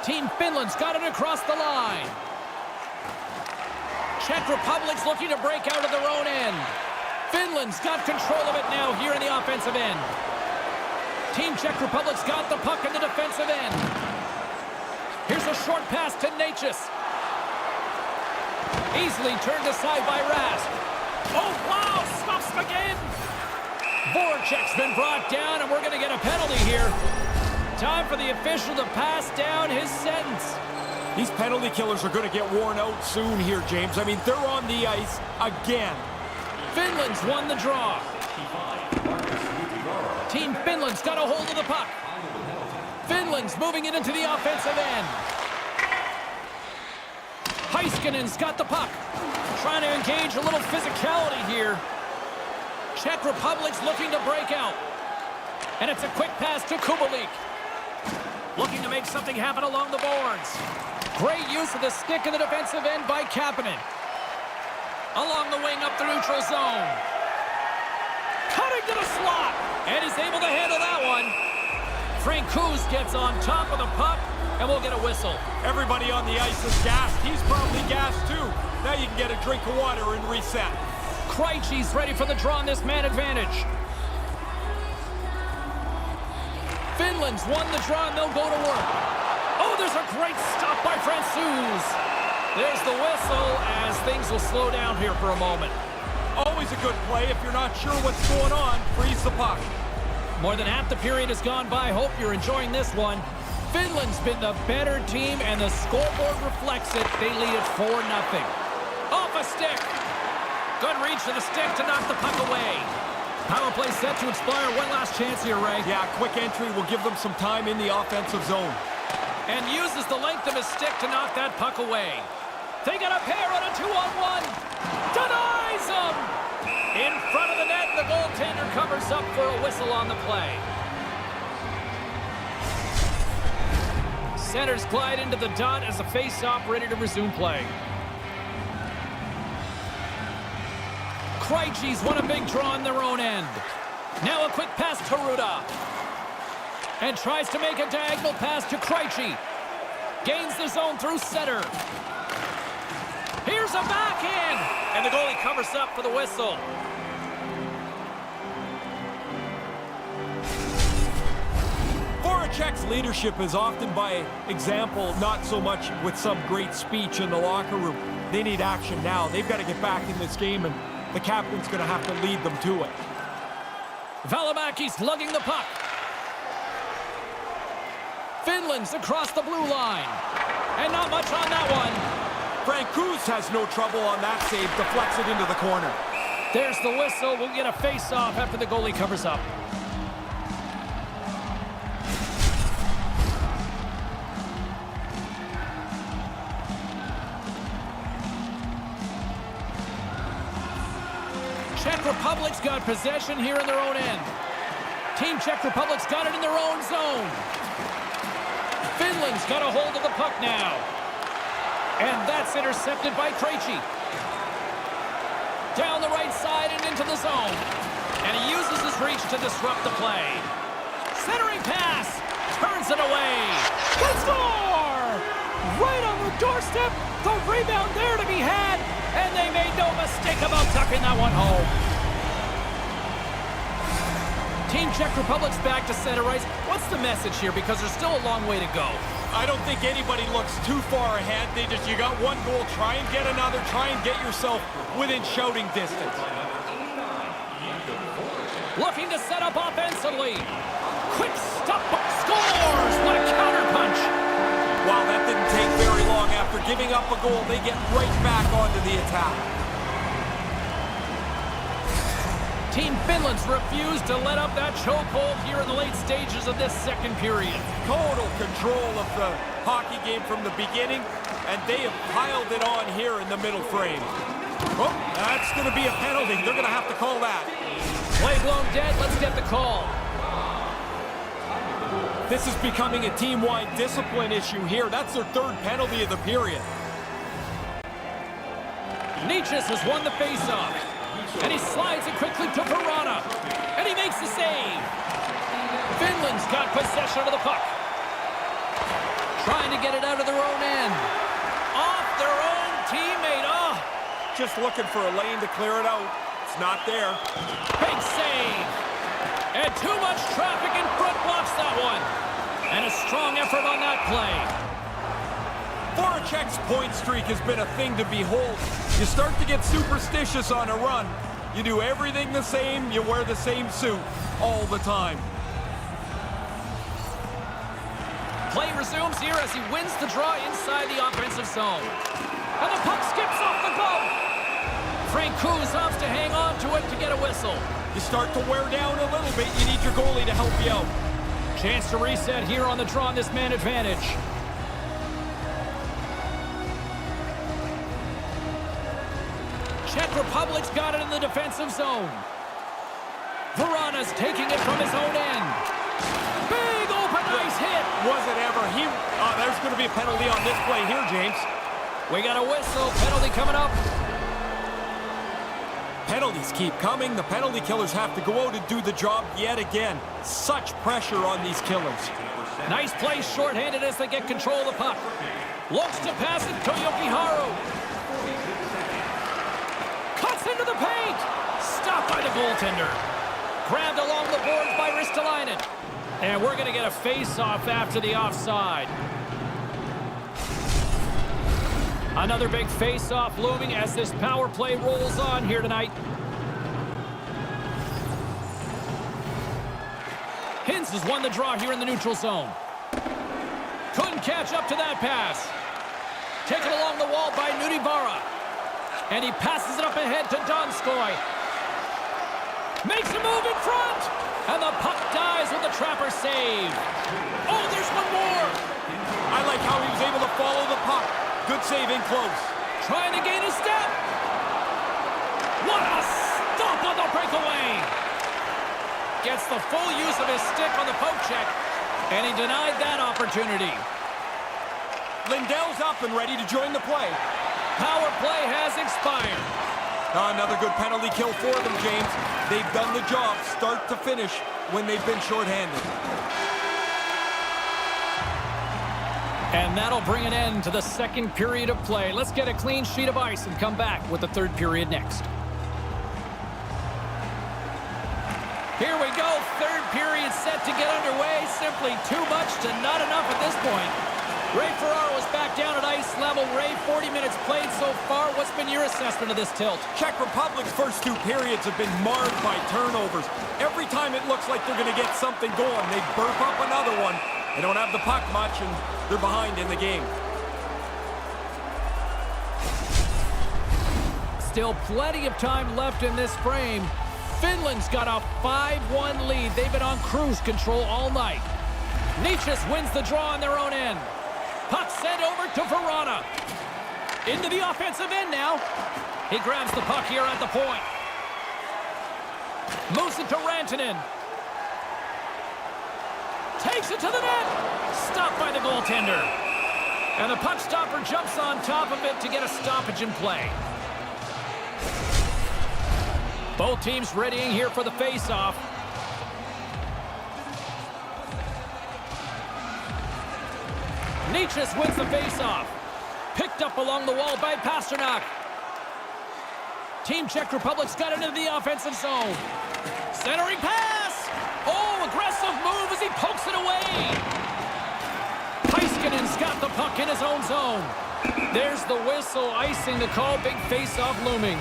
S1: Team Finland's got it across the line. Czech Republic's looking to break out of their own end. Finland's got control of it now here in the offensive end. Team Czech Republic's got the puck in the defensive end. Here's a short pass to Natchez. Easily turned aside by Rask. Oh, wow! Stops him again! Voracek's been brought down, and we're going to get a penalty here. Time for the official to pass down his sentence.
S2: These penalty killers are going to get worn out soon here, James. I mean, they're on the ice again.
S1: Finland's won the draw. Team Finland's got a hold of the puck. Finland's moving it into the offensive end. Heiskanen's got the puck. Trying to engage a little physicality here. Czech Republic's looking to break out. And it's a quick pass to Kubalik. Looking to make something happen along the boards. Great use of the stick in the defensive end by Kapanen. Along the wing up the neutral zone. Cutting to the slot. And he's able to handle that one. Francouz gets on top of the puck. And we'll get a whistle.
S2: Everybody on the ice is gassed. He's probably gassed too. Now you can get a drink of water and reset.
S1: Krejci's ready for the draw on this man advantage. Finland's won the draw and they'll go to work. Oh, there's a great stop by Francouz. There's the whistle as things will slow down here for a moment.
S2: Always a good play. If you're not sure what's going on, freeze the puck.
S1: More than half the period has gone by. Hope you're enjoying this one. Finland's been the better team, and the scoreboard reflects it. They lead it 4-0. Off a stick. Good reach to the stick to knock the puck away. Power play set to expire. One last chance here, Ray.
S2: Yeah, quick entry will give them some time in the offensive zone.
S1: And uses the length of his stick to knock that puck away. They got a pair on a 2-on-1. Denies him! In front of the net, the goaltender covers up for a whistle on the play. Centers glide into the dot as a face-off ready to resume play. Krejci's won a big draw on their own end. Now a quick pass to Ruda. And tries to make a diagonal pass to Krejci. Gains the zone through center. Here's a backhand. And the goalie covers up for the whistle.
S2: Voracek's leadership is often by example, not so much with some great speech in the locker room. They need action now. They've got to get back in this game, and the captain's going to have to lead them to it.
S1: Valimaki's lugging the puck. Finland's across the blue line. And not much on that one.
S2: Francouz has no trouble on that save, deflects it into the corner.
S1: There's the whistle. We'll get a face-off after the goalie covers up. Czech Republic's got possession here in their own end. Team Czech Republic's got it in their own zone. Finland's got a hold of the puck now. And that's intercepted by Krejci. Down the right side and into the zone. And he uses his reach to disrupt the play. Centering pass. Turns it away. Good score! Right on the doorstep. The rebound there to be had. And they made no mistake about tucking that one home. Team Czech Republic's back to center ice. What's the message here? Because there's still a long way to go.
S2: I don't think anybody looks too far ahead. You got one goal, try and get another, try and get yourself within shouting distance.
S1: Looking to set up offensively. Quick stop, scores! What a counterpunch!
S2: Wow, that didn't take very long. After giving up a goal, they get right back onto the attack.
S1: Team Finland's refused to let up that chokehold here in the late stages of this second period.
S2: Total control of the hockey game from the beginning, and they have piled it on here in the middle frame. Oh, that's going to be a penalty. They're going to have to call that.
S1: Play blown dead. Let's get the call.
S2: This is becoming a team-wide discipline issue here. That's their third penalty of the period.
S1: Nietzsche has won the faceoff. And he slides it quickly to Verana. And he makes the save. Finland's got possession of the puck. Trying to get it out of their own end. Off their own teammate. Oh.
S2: Just looking for a lane to clear it out. It's not there.
S1: Big save. And too much traffic in front blocks that one. And a strong effort on that play.
S2: Voracek's point streak has been a thing to behold. You start to get superstitious on a run. You do everything the same, you wear the same suit all the time.
S1: Play resumes here as he wins the draw inside the offensive zone. And the puck skips off the glove. Frank Kuz opts to hang on to it to get a whistle.
S2: You start to wear down a little bit, you need your goalie to help you out.
S1: Chance to reset here on the draw on this man advantage. Czech Republic's got it in the defensive zone. Verana's taking it from his own end. Big open ice hit.
S2: Was it ever? There's going to be a penalty on this play here, James.
S1: We got a whistle. Penalty coming up.
S2: Penalties keep coming. The penalty killers have to go out and do the job yet again. Such pressure on these killers.
S1: Nice play shorthanded as they get control of the puck. Looks to pass it to Jokiharju. Cuts into the paint. Stopped by the goaltender. Grabbed along the boards by Ristolainen. And we're going to get a face-off after the offside. Another big face-off looming as this power play rolls on here tonight. Hintz has won the draw here in the neutral zone. Couldn't catch up to that pass. Taken along the wall by Nudivara. And he passes it up ahead to Donskoy. Makes a move in front. And the puck dies with the trapper save. Oh, there's one more.
S2: I like how he was able to follow the puck. Good save in close.
S1: Trying to gain a step. What a stop on the breakaway. Gets the full use of his stick on the poke check. And he denied that opportunity.
S2: Lindell's up and ready to join the play.
S1: Power play has expired.
S2: Another good penalty kill for them, James. They've done the job start to finish when they've been shorthanded.
S1: And that'll bring an end to the second period of play. Let's get a clean sheet of ice and come back with the third period next. Here we go. Third period set to get underway. Simply too much to not enough at this point. Ray Ferraro is back down at ice level. Ray, 40 minutes played so far. What's been your assessment of this tilt?
S2: Czech Republic's first two periods have been marred by turnovers. Every time it looks like they're going to get something going, they burp up another one. They don't have the puck much, and they're behind in the game.
S1: Still plenty of time left in this frame. Finland's got a 5-1 lead. They've been on cruise control all night. Nietzsche wins the draw on their own end. Puck sent over to Verana. Into the offensive end now. He grabs the puck here at the point. Moves it to Rantanen. Takes it to the net. Stopped by the goaltender. And the puck stopper jumps on top of it to get a stoppage in play. Both teams readying here for the face-off. Nietzsche wins the face-off. Picked up along the wall by Pasternak. Team Czech Republic's got into the offensive zone. Centering pass. Oh, aggressive move as he pokes it away. Heiskanen's got the puck in his own zone. There's the whistle, icing the call. Big face-off looming.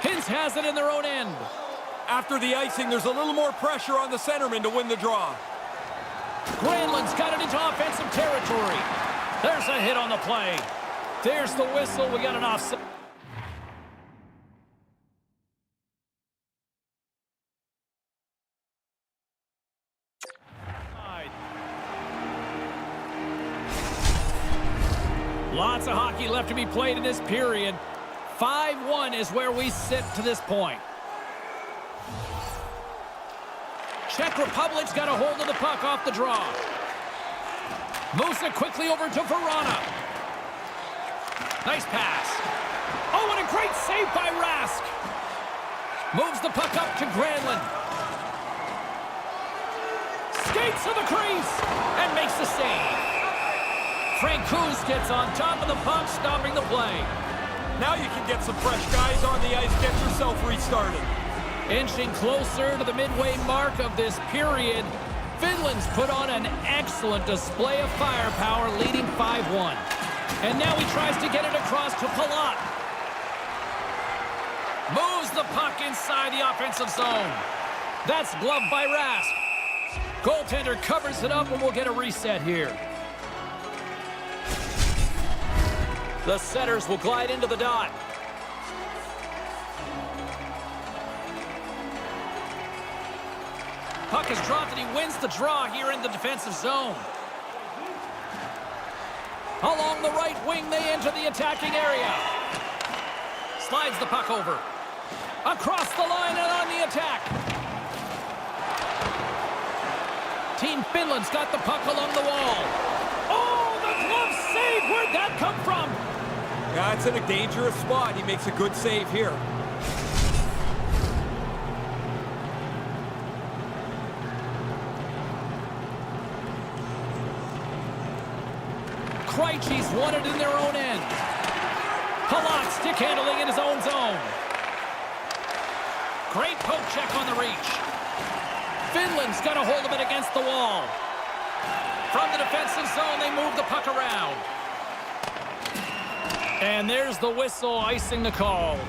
S1: Hins has it in their own end.
S2: After the icing, there's a little more pressure on the centerman to win the draw.
S1: Granlund's got it into offensive territory. There's a hit on the play. There's the whistle. We got an offside. Lots of hockey left to be played in this period. 5-1 is where we sit to this point. Czech Republic's got a hold of the puck off the draw. Moves it quickly over to Verona. Nice pass. Oh, and a great save by Rask. Moves the puck up to Granlund. Skates to the crease and makes the save. Francouz gets on top of the puck, stopping the play.
S2: Now you can get some fresh guys on the ice, get yourself restarted.
S1: Inching closer to the midway mark of this period, Finland's put on an excellent display of firepower, leading 5-1. And now he tries to get it across to Palat. Moves the puck inside the offensive zone. That's gloved by Rask. Goaltender covers it up, and we'll get a reset here. The setters will glide into the dot. Puck is dropped and he wins the draw here in the defensive zone. Along the right wing, they enter the attacking area. Slides the puck over. Across the line and on the attack. Team Finland's got the puck along the wall. Oh, the glove save! Where'd that come from?
S2: Yeah, it's in a dangerous spot. He makes a good save here.
S1: Krejci's won it in their own end. Palat stick handling in his own zone. Great poke check on the reach. Finland's got a hold of it against the wall. From the defensive zone, they move the puck around. And there's the whistle, icing the call.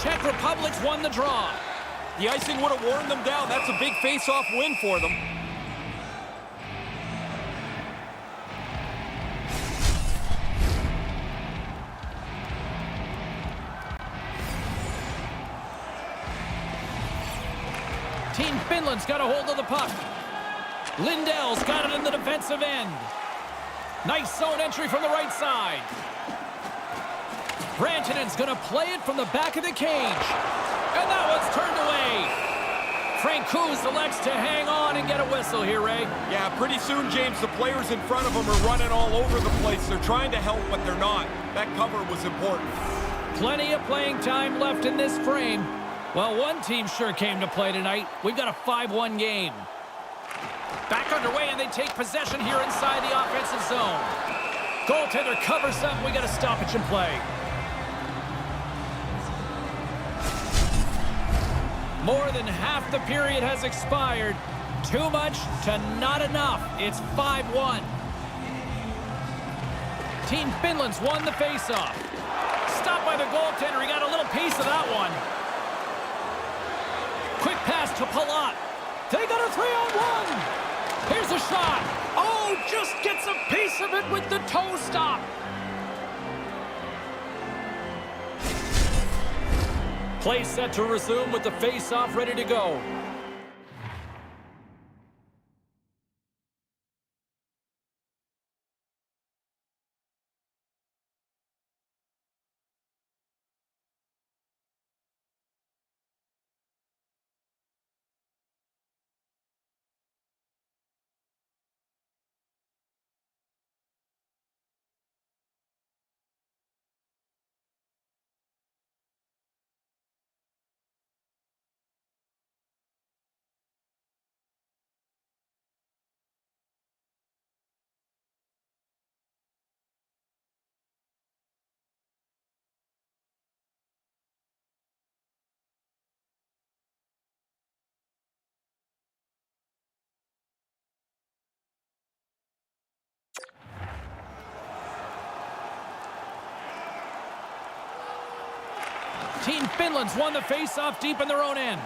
S1: Czech Republic's won the draw.
S2: The icing would have worn them down. That's a big face-off win for them.
S1: Team Finland's got a hold of the puck. Lindell's got it in the defensive end. Nice zone entry from the right side. Rantanen's going to play it from the back of the cage. And that one's turned away. Francouz elects to hang on and get a whistle here, Ray.
S2: Yeah, pretty soon, James, the players in front of him are running all over the place. They're trying to help, but they're not. That cover was important.
S1: Plenty of playing time left in this frame. Well, one team sure came to play tonight. We've got a 5-1 game. Back underway, and they take possession here inside the offensive zone. Goaltender covers up. We got a stoppage in play. More than half the period has expired. Too much to not enough. It's 5-1. Team Finland's won the faceoff. Stopped by the goaltender. He got a little piece of that one. Quick pass to Palat. They got a 3-on-1. Here's a shot. Oh, gets a piece of it with the toe stop. Play set to resume with the face-off ready to go. Team Finland's won the face-off deep in their own end.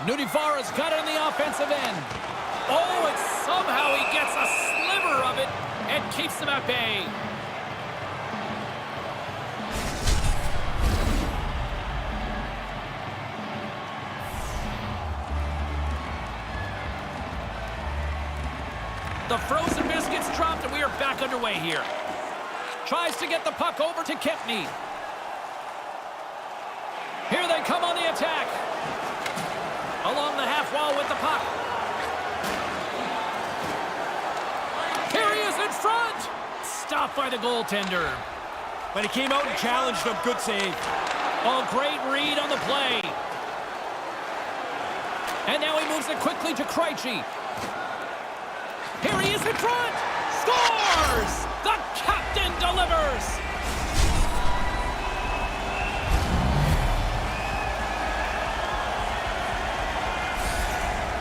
S1: Nudivara's got it in the offensive end. Oh, and somehow he gets a sliver of it and keeps them at bay. The frozen biscuits dropped, and we are back underway here. Tries to get the puck over to Kempney. Here they come on the attack. Along the half wall with the puck. Here he is in front. Stopped by the goaltender.
S2: But he came out and challenged him. Good save.
S1: Oh, great read on the play. And now he moves it quickly to Krejci. Here he is in front. Scores! The captain delivers!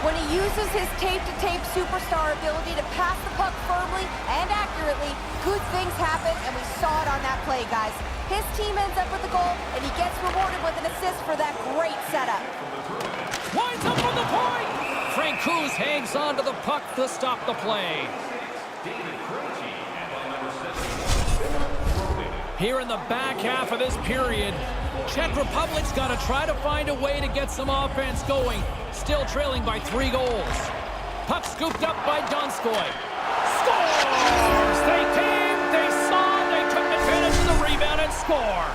S5: When he uses his tape-to-tape superstar ability to pass the puck firmly and accurately, good things happen, and we saw it on that play, guys. His team ends up with a goal, and he gets rewarded with an assist for that great setup.
S1: Winds up on the point! Frank Cruz hangs on to the puck to stop the play. Here in the back half of this period, Czech Republic's got to try to find a way to get some offense going. Still trailing by 3 goals. Puck scooped up by Donskoy. Scores! They came, they saw, they took advantage of the rebound and score.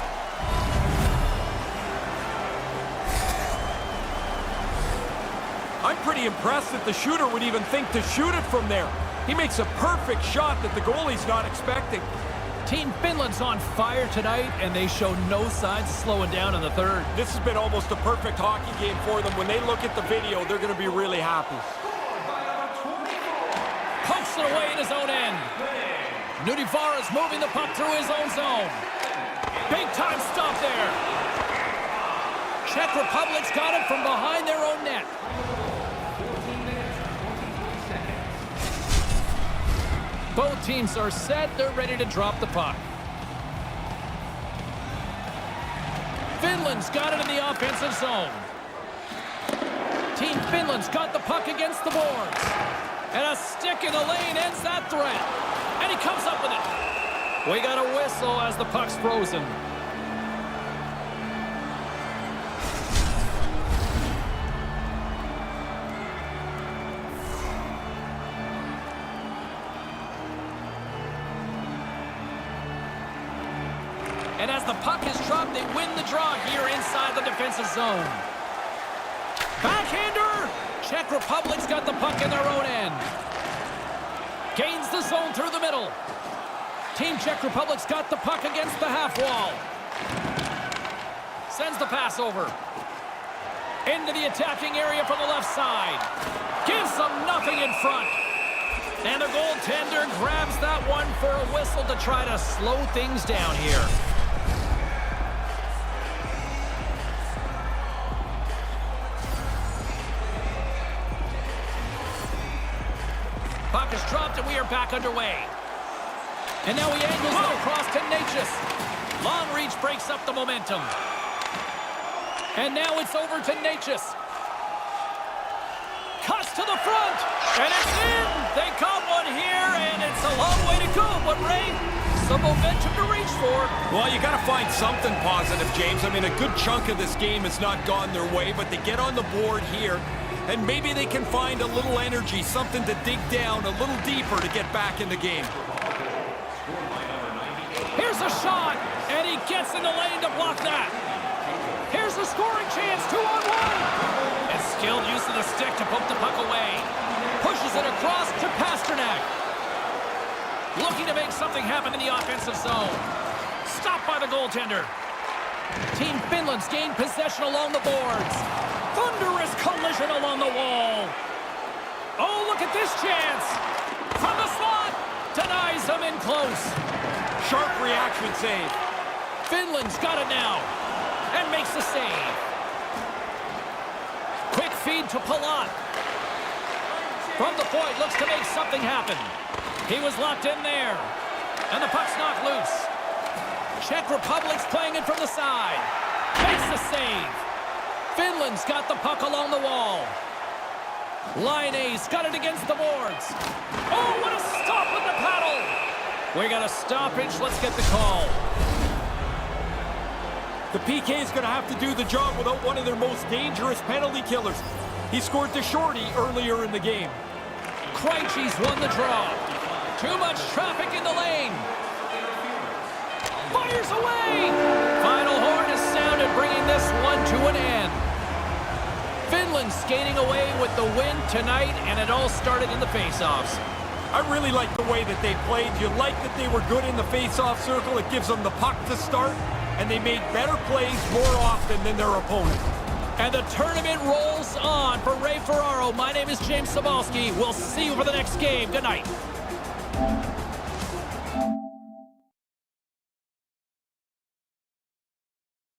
S2: I'm pretty impressed that the shooter would even think to shoot it from there. He makes a perfect shot that the goalie's not expecting.
S1: Team Finland's on fire tonight, and they show no signs of slowing down in the third.
S2: This has been almost a perfect hockey game for them. When they look at the video, they're going to be really happy.
S1: Pokes it away in his own end. Nudivara's moving the puck through his own zone. Big time stop there. Czech Republic's got it from behind their own net. Both teams are set. They're ready to drop the puck. Finland's got it in the offensive zone. Team Finland's got the puck against the boards. And a stick in the lane ends that threat. And he comes up with it. We got a whistle as the puck's frozen. And as the puck is dropped, they win the draw here inside the defensive zone. Backhander! Czech Republic's got the puck in their own end. Gains the zone through the middle. Team Czech Republic's got the puck against the half wall. Sends the pass over. Into the attacking area from the left side. Gives them nothing in front. And the goaltender grabs that one for a whistle to try to slow things down here. Puck is dropped, and we are back underway. And now he angles it across to Natchez. Long reach breaks up the momentum. And now it's over to Natchez. Cuts to the front, and it's in! They got one here, and it's a long way to go, but Ray, some momentum to reach for.
S2: Well, you got to find something positive, James. I mean, a good chunk of this game has not gone their way, but they get on the board here, and maybe they can find a little energy, something to dig down a little deeper to get back in the game.
S1: Here's a shot, and he gets in the lane to block that. Here's a scoring chance, 2-on-1. And skilled use of the stick to poke the puck away. Pushes it across to Pasternak. Looking to make something happen in the offensive zone. Stopped by the goaltender. Team Finland's gained possession along the boards. Thunderous collision along the wall. Oh, look at this chance. From the slot. Denies him in close.
S2: Sharp reaction save.
S1: Finland's got it now. And makes the save. Quick feed to Palat. From the point, looks to make something happen. He was locked in there. And the puck's knocked loose. Czech Republic's playing it from the side. Makes the save. Finland's got the puck along the wall. Line A's got it against the boards. Oh, what a stop with the paddle. We got a stoppage. Let's get the call.
S2: The PK is going to have to do the job without one of their most dangerous penalty killers. He scored to Shorty earlier in the game.
S1: Krejci's won the draw. Too much traffic in the lane. Fires away. Final horn is sounded, bringing this one to an end. Finland skating away with the win tonight, and it all started in the faceoffs.
S2: I really like the way that they played. You like that they were good in the face-off circle. It gives them the puck to start, and they made better plays more often than their opponent.
S1: And the tournament rolls on for Ray Ferraro. My name is James Sabalski. We'll see you for the next game. Good night.